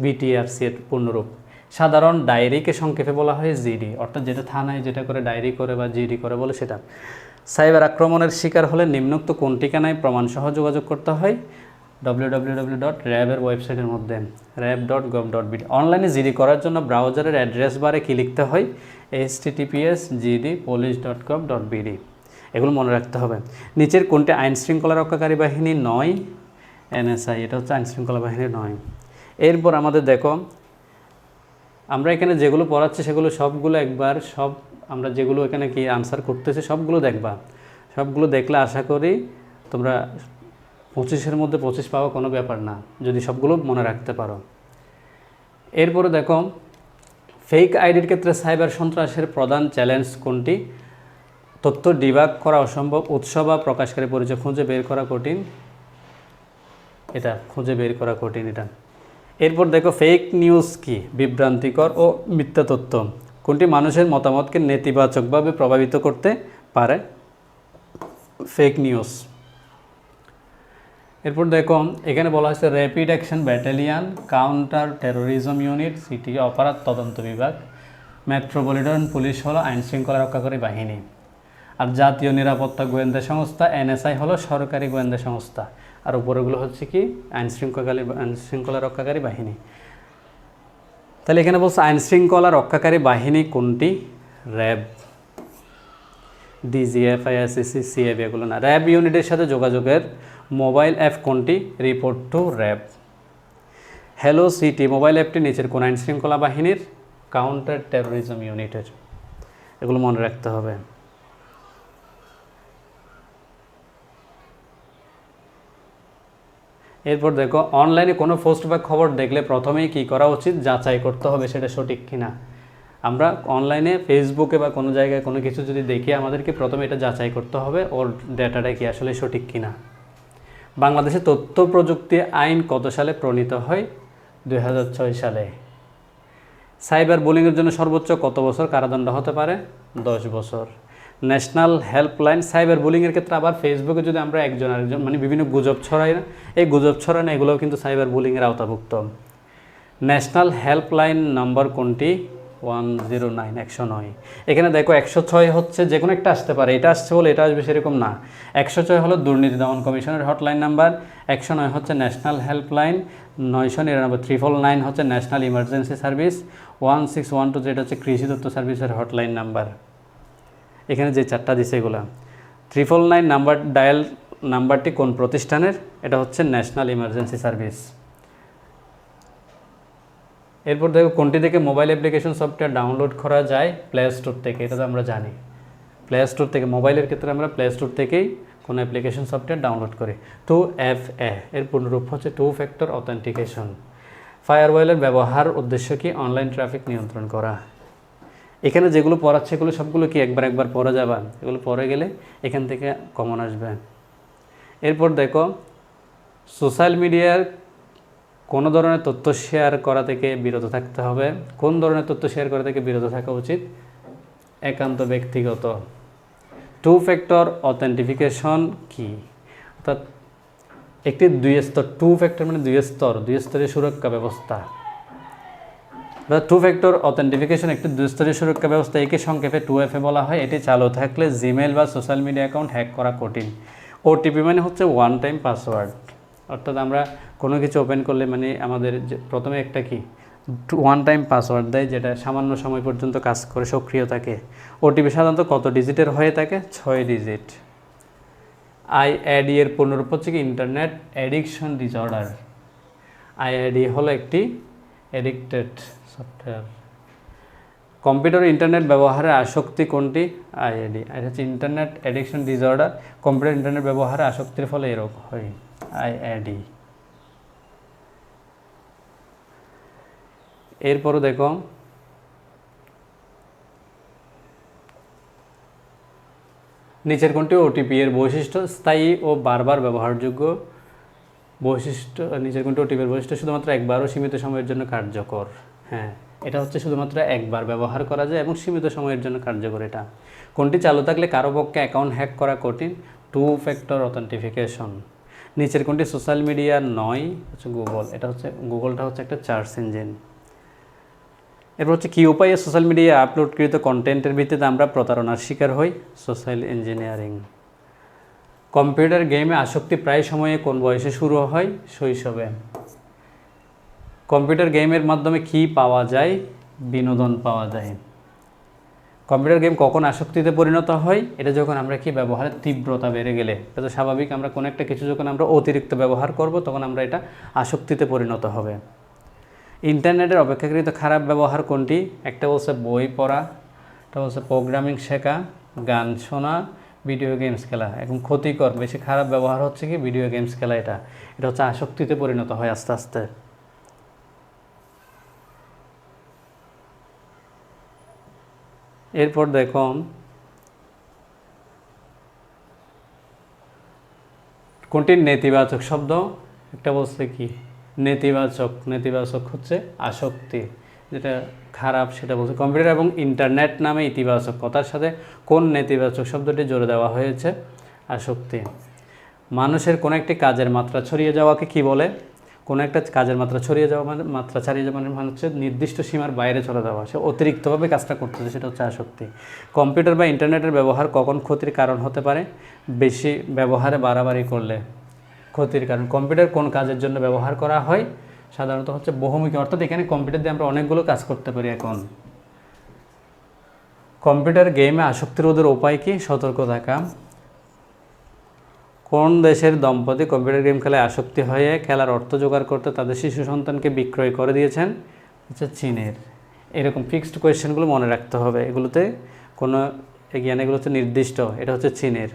বিটিআরসি এর পূর্ণরূপ। সাধারণ ডায়েরিকে সংক্ষেপে বলা হয় জিডি, অর্থাৎ যেটা থানায় যেটা করে ডায়েরি করে বা জিডি করে বলে সেটা। সাইবার আক্রমণের শিকার হলে নিম্নোক্ত কোন ঠিকানায় প্রমাণসহ যোগাযোগ করতে হয়? www.rab এর ওয়েবসাইটের মধ্যে rab.gov.bd। অনলাইনে জিডি করার জন্য ব্রাউজারের অ্যাড্রেস বারে কি লিখতে হয়? https://gd.police.gov.bd। এগুলো মনে রাখতে হবে। নিচের কোনটি আইন শৃঙ্খলা রক্ষাকারী বাহিনী নয়? এনএসআই, এটা হচ্ছে আইন শৃঙ্খলা বাহিনী নয়। এরপর আমাদের দেখো, আমরা এখানে যেগুলো পড়াচ্ছি সেগুলো সবগুলো একবার আমরা যেগুলো এখানে কি আনসার করতেছি সবগুলো দেখবা। সবগুলো দেখলে আশা করি তোমরা 25-এর মধ্যে 25 পাওয়া কোনো ব্যাপার না, যদি সবগুলো মনে রাখতে পারো। এরপরে দেখো, ফেক আইডির ক্ষেত্রে সাইবার সন্ত্রাসের প্রধান চ্যালেঞ্জ কোনটি? তথ্য ডিবাগ করা অসম্ভব, উৎস বা প্রকাশকারী পরিচয় খুঁজে বের করা কঠিন, এটা খুঁজে বের করা কঠিন এটা। এরপর দেখো, ফেক নিউজ কি? বিভ্রান্তিকর ও মিথ্যা তথ্য। কোনটি মানুষের মতামতকে নেতিবাচকভাবে প্রভাবিত করতে পারে? Fake news. এরপর দেখো, এখানে বলা হয়েছে rapid action battalion, counter terrorism unit, city অপরাধ তদন্ত বিভাগ, মেট্রোপলিটন পুলিশ হলো আইন শৃঙ্খলা রক্ষাকারী বাহিনী, আর জাতীয় নিরাপত্তা গোয়েন্দা সংস্থা এনএসআই হলো সরকারি গোয়েন্দা সংস্থা, আর উপরেগুলো হচ্ছে কি আইন শৃঙ্খলা রক্ষাকারী বাহিনী। তাহলে এখানে বলছে আইন শৃঙ্খলা রক্ষাকারী বাহিনী কোনটি? র্যাব, ডিজিএফ, আইআরসিসি, সিএবি, এগুলো না। র্যাব ইউনিটের সাথে যোগাযোগের মোবাইল অ্যাপ কোনটি? Report to RAB. Hello city mobile অ্যাপটি নিচের কোন আইন শৃঙ্খলা বাহিনীর? কাউন্টার টেরোরিজম ইউনিটের। এগুলো মনে রাখতে হবে। এরপর দেখো, অনলাইনে কোনো পোস্ট বা খবর দেখলে প্রথমেই কি করা উচিত? যাচাই করতে হবে সেটা সঠিক কিনা। আমরা অনলাইনে ফেসবুকে বা কোনো জায়গায় কোনো কিছু যদি দেখি, আমাদেরকে প্রথমে এটা যাচাই করতে হবে ওর ডেটাটা কি আসলে সঠিক কিনা। বাংলাদেশে তথ্য প্রযুক্তি আইন কত সালে প্রণীত হয়? 2006 সালে। সাইবার বুলিংয়ের জন্য সর্বোচ্চ কত বছর কারাদণ্ড হতে পারে? 10 বছর। ন্যাশনাল হেল্পলাইন, সাইবার বুলিংয়ের ক্ষেত্রে আবার ফেসবুকে যদি আমরা একজন আরেকজন মানে বিভিন্ন গুজব ছড়াই না, এই গুজব ছড়ানো এগুলোও কিন্তু সাইবার বুলিংয়ের আওতাভুক্ত। ন্যাশনাল হেল্পলাইন নম্বর কোনটি? 109, 109। এখানে দেখো 106 হচ্ছে যে কোনো একটা আসতে পারে, এটা আসছে বলে এটা আসবে সেরকম না। 106 হলো দুর্নীতি দমন কমিশনের হটলাইন নাম্বার, 109 হচ্ছে ন্যাশনাল হেল্পলাইন, 999 999 হচ্ছে ন্যাশনাল ইমার্জেন্সি সার্ভিস, 1612 যেটা হচ্ছে কৃষি তথ্য সার্ভিসের হটলাইন নাম্বার। এখানে যে চারটা দিছে এগুলা। 999 নাম্বার ডায়াল নাম্বারটি কোন প্রতিষ্ঠানের? এটা হচ্ছে ন্যাশনাল ইমার্জেন্সি সার্ভিস। এরপর দেখো, কোনটি থেকে মোবাইল অ্যাপ্লিকেশন সফটওয়্যার ডাউনলোড করা যায়? প্লে স্টোর থেকে, এটা তো আমরা জানি। প্লে স্টোর থেকে, মোবাইলের ক্ষেত্রে আমরা প্লে স্টোর থেকেই কোনো অ্যাপ্লিকেশন সফটওয়্যার ডাউনলোড করি। 2FA এর পূর্ণরূপ হচ্ছে 2 ফ্যাক্টর অথেন্টিকেশন। ফায়ারওয়ালের ব্যবহার উদ্দেশ্য কি? অনলাইন ট্রাফিক নিয়ন্ত্রণ করা। এখানে যেগুলো পড়াচ্ছে এগুলো সবগুলো কি একবার পড়া যাবে, এগুলো পড়ে গেলে এখান থেকে কমন আসবে। এরপর দেখো, সোশ্যাল মিডিয়ার কোনো ধরনের তথ্য শেয়ার করা থেকে বিরত থাকতে হবে। কোন ধরনের তথ্য শেয়ার করা থেকে বিরত থাকা উচিত? একান্ত ব্যক্তিগত। 2 ফ্যাক্টর অথেন্টিফিকেশন কি? অর্থাৎ একটি 2 স্তর, 2 ফ্যাক্টর মানে 2 স্তরের সুরক্ষা ব্যবস্থা। 2 ফ্যাক্টর অথেন্টিফিকেশন একটি 2 স্তরের সুরক্ষা ব্যবস্থা, একে সংক্ষেপে 2FA বলা হয়। এটি চালু থাকলে জিমেইল বা সোশ্যাল মিডিয়া অ্যাকাউন্ট হ্যাক করা কঠিন। ওটিপি মানে হচ্ছে ওয়ান টাইম পাসওয়ার্ড, অর্থাৎ আমরা কোনো কিছু ওপেন করলে মানে আমাদের প্রথমে একটা কি ওয়ান টাইম পাসওয়ার্ড দেয়, যেটা সামান্য সময় পর্যন্ত কাজ করে সক্রিয় থাকে। ওটিপি সাধারণত কত ডিজিটের হয়ে থাকে? 6 ডিজিট। আইএডি এর পূর্ণরূপ হচ্ছে কি ইন্টারনেট অ্যাডিকশন ডিসঅর্ডার। আইএডি হলো একটি অ্যাডিক্টেড সফটওয়্যার। কম্পিউটার ইন্টারনেট ব্যবহারে আসক্তি কোনটি? আইএডি। এটা হচ্ছে internet addiction disorder. Computer internet ব্যবহারে আসক্তির ফলে এই রোগ হয়, আইএডি। এরপরও দেখো নিচের কোনটি ওটিপি এর বৈশিষ্ট্য? স্থায়ী ও বারবার ব্যবহারযোগ্য বৈশিষ্ট্য। নিচের কোনটি ওটিপি এর বৈশিষ্ট্য? শুধুমাত্র একবার ও সীমিত সময়ের জন্য কার্যকর। হ্যাঁ, এটা হচ্ছে শুধুমাত্র একবার ব্যবহার করা যায় এবং সীমিত সময়ের জন্য কার্যকর। এটা কোনটি চালু থাকলে কারো পক্ষে অ্যাকাউন্ট হ্যাক করা কঠিন? 2 ফ্যাক্টর অথেন্টিফিকেশন। নিচের কোনটি সোশ্যাল মিডিয়া নয়? হচ্ছে গুগল। এটা হচ্ছে গুগলটা হচ্ছে একটা সার্চ ইঞ্জিন। এরপর হচ্ছে কী উপায়ে সোশ্যাল মিডিয়ায় আপলোডকৃত কন্টেন্টের ভিত্তিতে আমরা প্রতারণার শিকার হই? Social engineering. কম্পিউটার গেমে আসক্তি প্রায় সময়ে কোন বয়সে শুরু হয়? শৈশবে। কম্পিউটার গেমের মাধ্যমে কি পাওয়া যায়? বিনোদন পাওয়া যায়। কম্পিউটার গেম কখন আসক্তিতে পরিণত হয়? এটা যখন আমরা কি ব্যবহারের তীব্রতা বেড়ে গেলে। এটা তো স্বাভাবিক, আমরা কোনো একটা কিছু যখন আমরা অতিরিক্ত ব্যবহার করব তখন আমরা এটা আসক্তিতে পরিণত হবে। ইন্টারনেটের অপেক্ষাকৃত খারাপ ব্যবহার কোনটি? একটা বলছে বই পড়া, একটা বলছে প্রোগ্রামিং শেখা, গান শোনা, ভিডিও গেমস খেলা। এখন ক্ষতিকর বেশি খারাপ ব্যবহার হচ্ছে কি ভিডিও গেমস খেলা। এটা হচ্ছে আসক্তিতে পরিণত হয় আস্তে আস্তে। এরপর দেখো কোনটি নেতিবাচক শব্দ? একটা বলছে কি নেতিবাচক। নেতিবাচক হচ্ছে আসক্তি, যেটা খারাপ সেটা বলছে। কম্পিউটার এবং ইন্টারনেট নামে ইতিবাচক কথার সাথে কোন নেতিবাচক শব্দটি জুড়ে দেওয়া হয়েছে? আসক্তি। মানুষের কোনো একটি কাজের মাত্রা ছড়িয়ে যাওয়াকে কি বলে? কোনো একটা কাজের মাত্রা ছড়িয়ে যাওয়া মানে মাত্রা ছাড়িয়ে যাওয়া মানে হচ্ছে নির্দিষ্ট সীমার বাইরে চলে যাওয়া, সে অতিরিক্তভাবে কাজটা করতেছে, সেটা হচ্ছে আসক্তি। কম্পিউটার বা ইন্টারনেটের ব্যবহার কখন ক্ষতির কারণ হতে পারে? বেশি ব্যবহারে বাড়াবাড়ি করলে ক্ষতির কারণ। কম্পিউটার কোন কাজের জন্য ব্যবহার করা হয়? সাধারণত হচ্ছে বহুমুখী, অর্থাৎ এখানে কম্পিউটার দিয়ে আমরা অনেকগুলো কাজ করতে পারি। এখন কম্পিউটার গেমে আসক্তি রোধের উপায় কি? সতর্ক থাকা। কোন দেশের দম্পতি কম্পিউটার গেম খেলায় আসক্তি হয়ে খেলার অর্থ জোগাড় করতে তাদের শিশু সন্তানকে বিক্রয় করে দিয়েছেন? হচ্ছে চীনের। এরকম ফিক্সড কোয়েশ্চেনগুলো মনে রাখতে হবে, এগুলোতে কোনো জ্ঞান, এগুলো হচ্ছে নির্দিষ্ট। এটা হচ্ছে চীনের,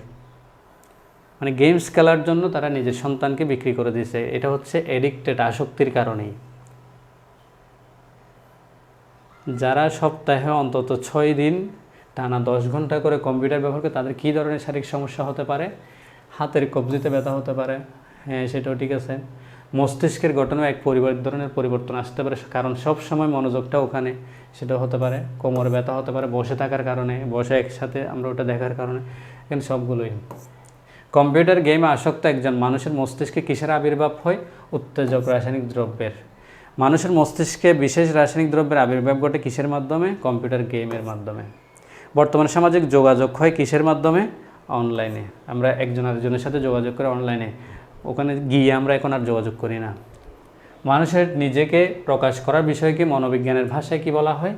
মানে গেমস খেলার জন্য তারা নিজের সন্তানকে বিক্রি করে দিয়েছে। এটা হচ্ছে এডিক্টেড, আসক্তির কারণেই। যারা সপ্তাহে অন্তত 6 দিন টানা 10 ঘন্টা করে কম্পিউটার ব্যবহার করে তাদের কী ধরনের শারীরিক সমস্যা হতে পারে? হাতের কবজিতে ব্যথা হতে পারে। হ্যাঁ, সেটাও ঠিক আছে। মস্তিষ্কের গঠনে এক ধরনের পরিবর্তন আসতে পারে, কারণ সব সময় মনোযোগটা ওখানে, সেটাও হতে পারে। কোমরে ব্যথা হতে পারে বসে থাকার কারণে, বসে একসাথে আমরা ওটা দেখার কারণে, এখানে সবগুলোই। কম্পিউটার গেমে আসক্ত একজন মানুষের মস্তিষ্কে কিসের আবির্ভাব হয়? উত্তেজক রাসায়নিক দ্রব্যের। মানুষের মস্তিষ্কে বিশেষ রাসায়নিক দ্রব্যের আবির্ভাব ঘটে কিসের মাধ্যমে? কম্পিউটার গেমের মাধ্যমে। বর্তমানে সামাজিক যোগাযোগ হয় কিসের মাধ্যমে? অনলাইনে। আমরা একজন আরেকজনের সাথে যোগাযোগ করে অনলাইনে, ওখানে গিয়ে আমরা এখন আর যোগাযোগ করি না। মানুষের নিজেকে প্রকাশ করার বিষয়কে মনোবিজ্ঞানের ভাষায় কি বলা হয়?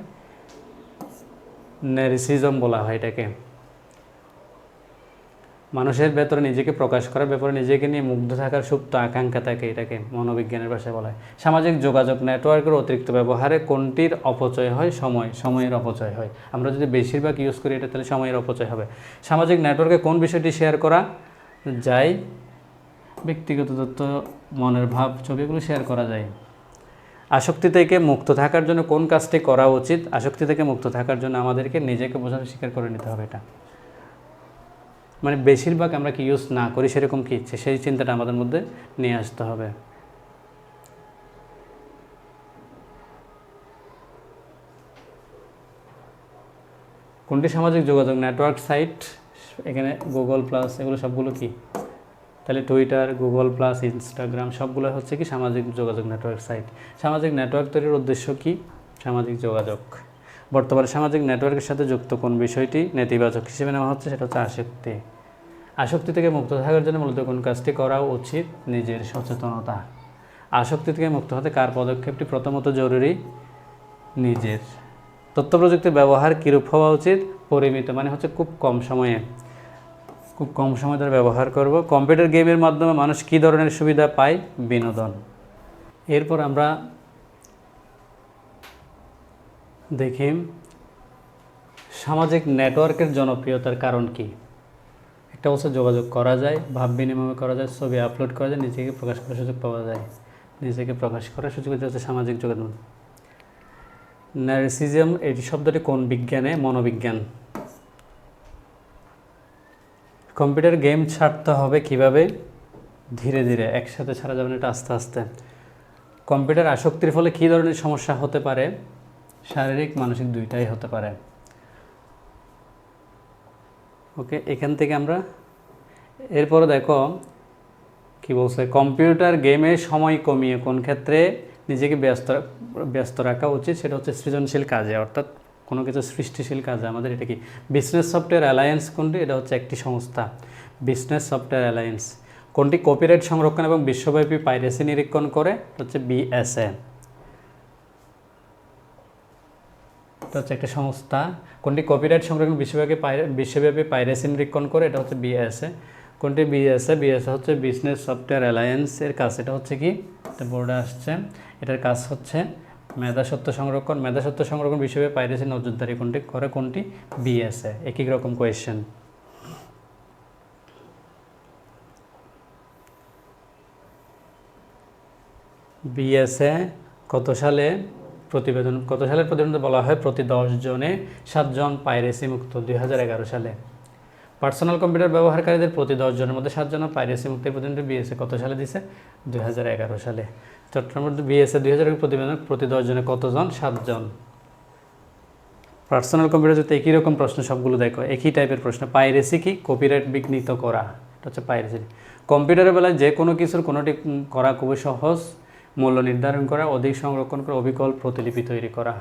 ন্যারিসিজম বলা হয় এটাকে। মানুষের ভেতরে নিজেকে প্রকাশ করার ব্যাপারে নিজেকে নিয়ে মুগ্ধ থাকার সুপ্ত আকাঙ্ক্ষা থাকে, এটাকে মনোবিজ্ঞানের ভাষায় বলা হয়। সামাজিক যোগাযোগ নেটওয়ার্কের অতিরিক্ত ব্যবহারে কোনটির অপচয় হয়? সময়ের অপচয় হয়। আমরা যদি বেশিরভাগ ইউজ করি এটা, তাহলে সময়ের অপচয় হবে। সামাজিক নেটওয়ার্কে কোন বিষয়টি শেয়ার করা যায়? ব্যক্তিগত তথ্য, মনের ভাব, ছবিগুলো শেয়ার করা যায়। আসক্তি থেকে মুক্ত থাকার জন্য কোন কাজটি করা উচিত? আসক্তি থেকে মুক্ত থাকার জন্য আমাদেরকে নিজেকে বোঝানো স্বীকার করে নিতে হবে। এটা মানে বেশিরভাগ আমরা কি ইউজ না করি সেরকম কি ইচ্ছে, সেই চিন্তাটা আমাদের মধ্যে নিয়ে আসতে হবে। কোনটি সামাজিক যোগাযোগ নেটওয়ার্ক সাইট? এখানে গুগল প্লাস, এগুলো সবগুলো কি? তাহলে টুইটার, গুগল প্লাস, ইনস্টাগ্রাম সবগুলো হচ্ছে কি সামাজিক যোগাযোগ নেটওয়ার্ক সাইট। সামাজিক নেটওয়ার্ক তৈরির উদ্দেশ্য কি? সামাজিক যোগাযোগ। বর্তমানে সামাজিক নেটওয়ার্কের সাথে যুক্ত কোন বিষয়টি নেতিবাচক হিসেবে নেওয়া হচ্ছে? সেটা হচ্ছে আসক্তি। আসক্তি থেকে মুক্ত থাকার জন্য মূলত কোন কাজটি করা উচিত? নিজের সচেতনতা। আসক্তি থেকে মুক্ত হতে কার পদক্ষেপটি প্রথমত জরুরি? নিজের। তথ্য প্রযুক্তির ব্যবহার কীরূপ হওয়া উচিত? পরিমিত, মানে হচ্ছে খুব কম সময়ে ধরে ব্যবহার করব। কম্পিউটার গেমের মাধ্যমে মানুষ কী ধরনের সুবিধা পায়? বিনোদন। এরপর আমরা দেখি সামাজিক নেটওয়ার্কের জনপ্রিয়তার কারণ কি? একটা হচ্ছে যোগাযোগ করা যায়, ভাব বিনিময় করা যায়, ছবি আপলোড করা যায়, নিজেকে প্রকাশ করার সুযোগ পাওয়া যায়। নিজেকে প্রকাশ করার সুযোগ হচ্ছে সামাজিক যোগাযোগ। নার্সিজম এই শব্দটি কোন বিজ্ঞানে? মনোবিজ্ঞান। কম্পিউটার গেম ছাড়তে হবে কিভাবে? ধীরে ধীরে, একসাথে ছাড়া যাবে না, এটা আস্তে আস্তে। কম্পিউটার আসক্তির ফলে কী ধরনের সমস্যা হতে পারে? শারীরিক মানসিক দুইটাই হতে পারে। ওকে, এখান থেকে আমরা এরপরে দেখো কি বলছে, কম্পিউটার গেমে সময় কমিয়ে কোন ক্ষেত্রে নিজেকে ব্যস্ত রাখা উচিত? সেটা হচ্ছে সৃজনশীল কাজে, অর্থাৎ কোনো কিছু সৃষ্টিশীল কাজে। আমাদের এটা কি বিজনেস সফটওয়্যার অ্যালায়েন্স কোনটি? এটা হচ্ছে একটি সংস্থা, বিজনেস সফটওয়্যার অ্যালায়েন্স। কোনটি কপিরাইট সংরক্ষণ এবং বিশ্বব্যাপী পাইরেসি নিরীক্ষণ করে? এটা হচ্ছে বিএসএ, এটা হচ্ছে একটা সংস্থা। কোনটি কপিরাইট সংরক্ষণ বিশ্বব্যাপী পাইরেসি নিরীক্ষণ করে? এটা হচ্ছে বিএসএ। কোনটি বিএসএ? বিএসএ হচ্ছে বিজনেস সফটওয়্যার অ্যালায়েন্সের কাজ। এটা হচ্ছে কি, এটা বোর্ডে আসছে, এটার কাজ হচ্ছে মেধাস্বত্ব সংরক্ষণ। মেধাস্বত্ব সংরক্ষণ বিশ্বব্যাপী পাইরেসি নজরদারি কোনটি করে? কোনটি? বিএসএ। একই রকম কোয়েশ্চেন। বিএসএ কত সালের প্রতিবেদন বলা হয় প্রতি 10 জনে 7 জন পাইরেসি মুক্ত? 2011 সালে। পার্সোনাল কম্পিউটার ব্যবহারকারীদের প্রতি 10 জনের মধ্যে 7 জন পাইরেসি মুক্তের প্রতিবেদনটি বিএসএ কত সালে দিছে? 2011 সালে। চট্টগ্রামের বিএসএ 2000 প্রতিবেদন প্রতি 10 জনে কতজন? 7 জন। পার্সোনাল কম্পিউটার যদি একই রকম প্রশ্ন সবগুলো দেখো, একই টাইপের প্রশ্ন। পাইরেসি কি? কপিরাইট বিঘ্নিত করা, এটা হচ্ছে পাইরেসি। কম্পিউটারের বেলায় যে কোনো কিছুর কোনোটি করা খুবই সহজ। মূল্য নির্ধারণ করা, অধিক সংরক্ষণ করা, অবিকল প্রতিলিপি তৈরি করা,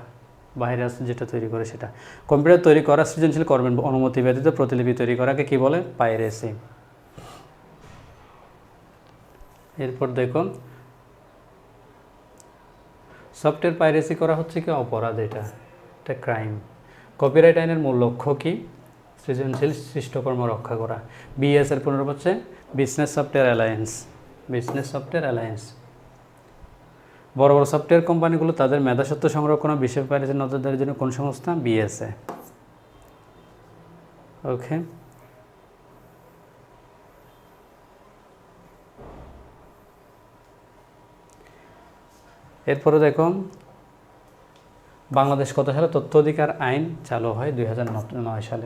ভাইরাস যেটা তৈরি করে সেটা। কম্পিউটার তৈরি করা, সৃজনশীল কর্মের অনুমতি ব্যতীত প্রতিলিপি তৈরি করাকে কি বলে? পাইরেসি। এরপর দেখো সফটওয়্যার পাইরেসি করা হচ্ছে কি? অপরাধ, এটা ক্রাইম। কপিরাইট আইনের মূল লক্ষ্য কি? সৃজনশীল সৃষ্টকর্ম রক্ষা করা। বিএস এর পুনরূপ হচ্ছে business software alliance, business software alliance. বড় বড় সফটওয়্যার কোম্পানিগুলো তাদের মেধাস্বত্ব সংরক্ষণ ও বিশ্ব পাইরেসির নজরদারির জন্য কোন সংস্থা? বিএসএ। ওকে, এরপরে দেখো বাংলাদেশ কত সালে তথ্য অধিকার আইন চালু হয়? 2009 সালে।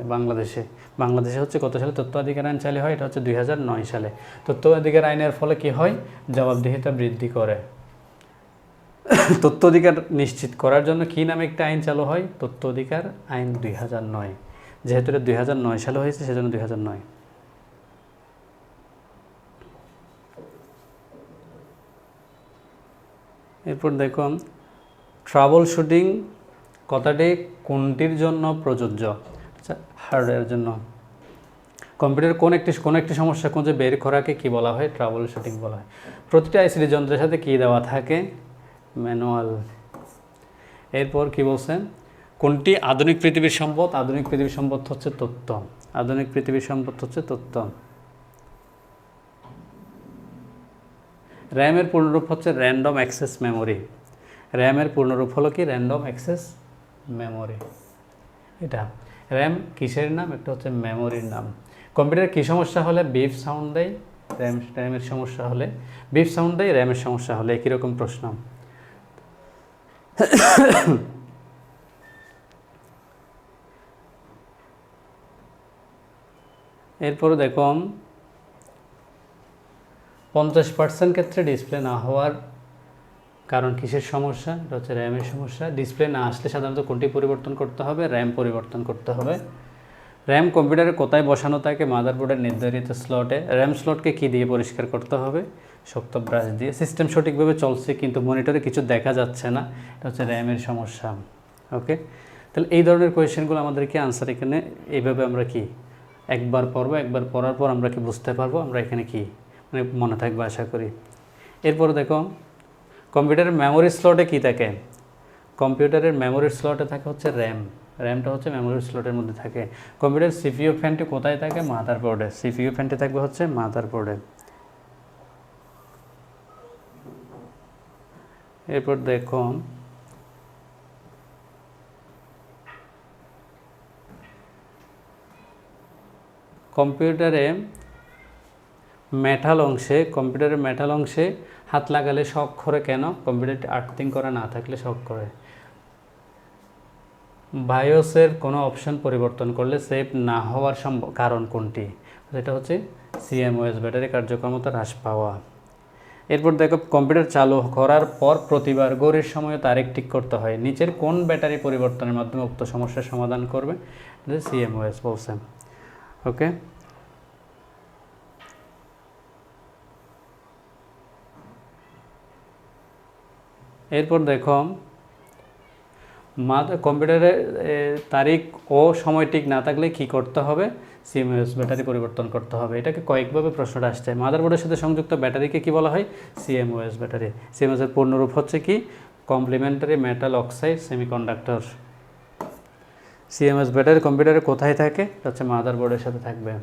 বাংলাদেশে হচ্ছে কত সালে তথ্য অধিকার আইন চালু হয়? এটা হচ্ছে 2009 সালে। তথ্য অধিকার আইনের ফলে কি হয়? জবাবদিহিতা বৃদ্ধি করে। তথ্য অধিকার নিশ্চিত করার জন্য কি নামে একটা আইন চালু হয়? তথ্য অধিকার আইন 2009। যেহেতু এটা 2009 সালে হয়েছে সেজন্য 2009। এরপর দেখো ট্রাবল শুটিং কথাটি কোনটির জন্য প্রযোজ্য? আচ্ছা, হার্ডওয়্যারের জন্য। কম্পিউটার কোন একটি সমস্যা খুঁজে বের করাকে কি বলা হয়? ট্রাবল শুটিং বলা হয়। প্রতিটা আইসিটি যন্ত্রের সাথে কি দেওয়া থাকে? ম্যানুয়াল। এরপর কি বলছেন? কোনটি আধুনিক পৃথিবীর সম্পদ? আধুনিক পৃথিবীর সম্পদ হচ্ছে তথ্য। আধুনিক পৃথিবীর সম্পদ হচ্ছে তথ্য। র্যামের পূর্ণরূপ হচ্ছে র্যান্ডম অ্যাক্সেস মেমোরি। র্যামের পূর্ণরূপ হলো কি? Random access memory. এটা র্যাম কিসের নাম? একটা হচ্ছে মেমোরির নাম। কম্পিউটার কী সমস্যা হলে বিপ সাউন্ড দেয়? র্যামের সমস্যা হলে বিপ সাউন্ড দেয়, র্যামের সমস্যা হলে একই রকম প্রশ্ন। এরপরে দেখো 50% ক্ষেত্রে ডিসপ্লে না হওয়ার কারণ কিসের সমস্যা? এটা হচ্ছে র্যামের সমস্যা। ডিসপ্লে না আসলে সাধারণত কোনটি পরিবর্তন করতে হবে? র্যাম পরিবর্তন করতে হবে। র্যাম কম্পিউটারে কোথায় বসানো থাকে? মাদারবোর্ডের নির্ধারিত স্লটে। র্যাম স্লটকে কী দিয়ে পরিষ্কার করতে হবে? শক্ত ব্রাশ দিয়ে। সিস্টেম সঠিকভাবে চলছে কিন্তু মনিটরে কিছু দেখা যাচ্ছে না, এটা হচ্ছে র্যামের সমস্যা। ওকে, তাহলে এই ধরনের কোয়েশ্চেনগুলো আমাদেরকে আনসার এখানে এইভাবে আমরা কি একবার পড়বো, একবার পড়ার পর আমরা কি বুঝতে পারবো, আমরা এখানে কি মানে মনে থাকবে আশা করি। এরপর দেখো কম্পিউটারের মেমোরি স্লটে কী থাকে? কম্পিউটারের মেমোরি স্লটে থাকে হচ্ছে র্যাম। র্যামটা হচ্ছে মেমোরি স্লটের মধ্যে থাকে। কম্পিউটার সিপিইউ ফ্যানটি কোথায় থাকে? মাদারবোর্ডে। সিপিইউ ফ্যানটি থাকবে হচ্ছে মাদারবোর্ডে। এরপর দেখো কম্পিউটারের মেটাল অংশে হাত লাগালে শক করে কেন? কম্পিউটারটি আর্থিং করা না থাকলে শক করে। বায়োসের কোনো অপশন পরিবর্তন করলে সেভ না হওয়ার কারণ কোনটি? সেটা হচ্ছে সিএমওএস ব্যাটারি কার্যক্ষমতা হ্রাস পাওয়া। এরপর দেখো কম্পিউটার চালু করার পর প্রতিবার ঘড়ির সময় তারিখ ঠিক করতে হয়। নিচের কোন ব্যাটারি পরিবর্তনের মাধ্যমে উক্ত সমস্যার সমাধান করবে? সিএমওএস বলছে। ওকে, এরপর দেখো কম্পিউটারের তারিখ ও সময় ঠিক না থাকলে কি করতে হবে? সিএমওএস ব্যাটারি পরিবর্তন করতে হবে। এটাকে কয়েকভাবে প্রশ্নটা আসছে। মাদারবোর্ডের সাথে সংযুক্ত ব্যাটারিকে কি বলা হয়? CMOS battery. সিএমওএসের পূর্ণরূপ হচ্ছে কি? Complementary metal oxide semiconductor. CMOS battery কম্পিউটারে কোথায় থাকে? এটা হচ্ছে মাদারবোর্ডের সাথে থাকবে।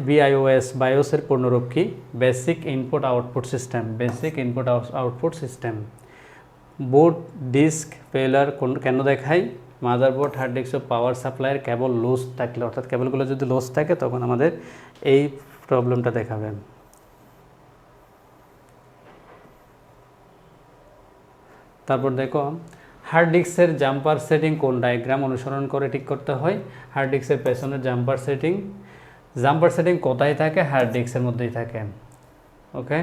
বিআইওএস, বায়োসের পূর্ণরূপ কি? Basic input output system. Basic input output system. Boot disk failure কেন দেখায়? মাদারবোর্ড হার্ড ডিস্ক ও পাওয়ার সাপ্লাইয়ের কেবল লুজ থাকলে, অর্থাৎ কেবলগুলো যদি লুজ থাকে তখন আমাদের এই প্রবলেমটা দেখাবে। তারপর দেখো হার্ড ডিস্কের জাম্পার সেটিং কোন ডায়াগ্রাম অনুসরণ করে ঠিক করতে হয়? হার্ড ডিস্কের পেছনের জাম্পার সেটিং কোথায় থাকে? হার্ড ডিস্কের মধ্যেই থাকে। ওকে,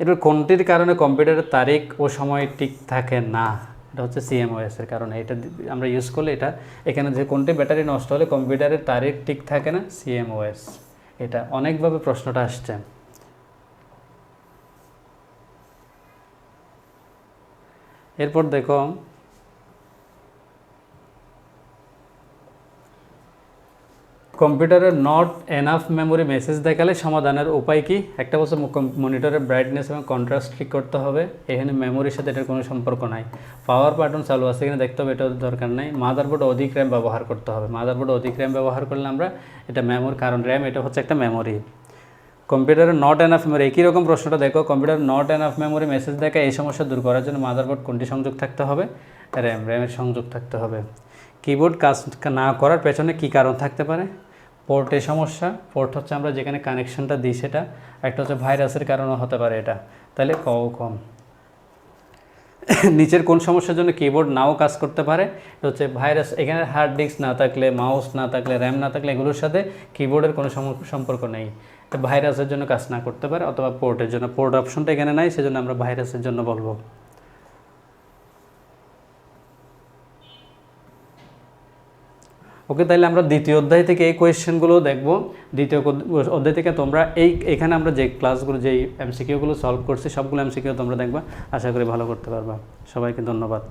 এবার কোনটির কারণে কম্পিউটারের তারিখ ও সময় ঠিক থাকে না? এটা হচ্ছে সিএমওএস এর কারণে। এটা আমরা ইউজ করলে এটা এখানে যে কোনটি ব্যাটারি নষ্ট হলে কম্পিউটারের তারিখ ঠিক থাকে না? সিএমওএস। এটা অনেকভাবে প্রশ্নটা আসছে। এরপর দেখো কম্পিউটারের নট এনাফ মেমোরি মেসেজ দেখালে সমাধানের উপায় কি? একটা বছর মনিটরের ব্রাইটনেস এবং কন্ট্রাস্ট ঠিক করতে হবে। এখানে মেমোরির সাথে এটার কোনো সম্পর্ক নাই। পাওয়ার বাটন চালু আছে এখানে দেখতে হবে, এটার দরকার নাই। মাদারবোর্ড অধিক র্যাম ব্যবহার করতে হবে। মাদারবোর্ড অধিক র্যাম ব্যবহার করলে আমরা এটা মেমোরি, কারণ র্যাম এটা হচ্ছে একটা মেমোরি। কম্পিউটারের নট এনাফ মেমোরি, একই রকম প্রশ্নটা দেখো। Computer not enough memory message দেখায়, এই সমস্যা দূর করার জন্য মাদারবোর্ড কোনটি সংযোগ থাকতে হবে? র্যামের সংযোগ থাকতে হবে। কিবোর্ড কাজ না করার পেছনে কি কারণ থাকতে পারে? পোর্টের সমস্যা। পোর্ট হচ্ছে আমরা যেখানে কানেকশনটা দিই সেটা। একটা হচ্ছে ভাইরাসের কারণও হতে পারে এটা। তাহলে কম। নিচের কোন সমস্যার জন্য কিবোর্ড নাও কাজ করতে পারে? এটা হচ্ছে ভাইরাস। এখানে হার্ড ডিস্ক না থাকলে, মাউস না থাকলে, র্যাম না থাকলে এগুলোর সাথে কিবোর্ডের কোনো সম্পর্ক নেই। তো ভাইরাসের জন্য কাজ না করতে পারে, অথবা পোর্টের জন্য। পোর্ট অপশনটা এখানে নাই, সেজন্য আমরা ভাইরাসের জন্য বলবো। ওকে, তাহলে আমরা দ্বিতীয় অধ্যায় থেকে এই কোয়েশ্চেনগুলো দেখব। দ্বিতীয় অধ্যায় থেকে তোমরা এখানে আমরা যে ক্লাসগুলো, যেই এমসিকিউগুলো সলভ করছি সবগুলো এমসিকিউ তোমরা দেখবা। আশা করি ভালো করতে পারবা। সবাইকে ধন্যবাদ।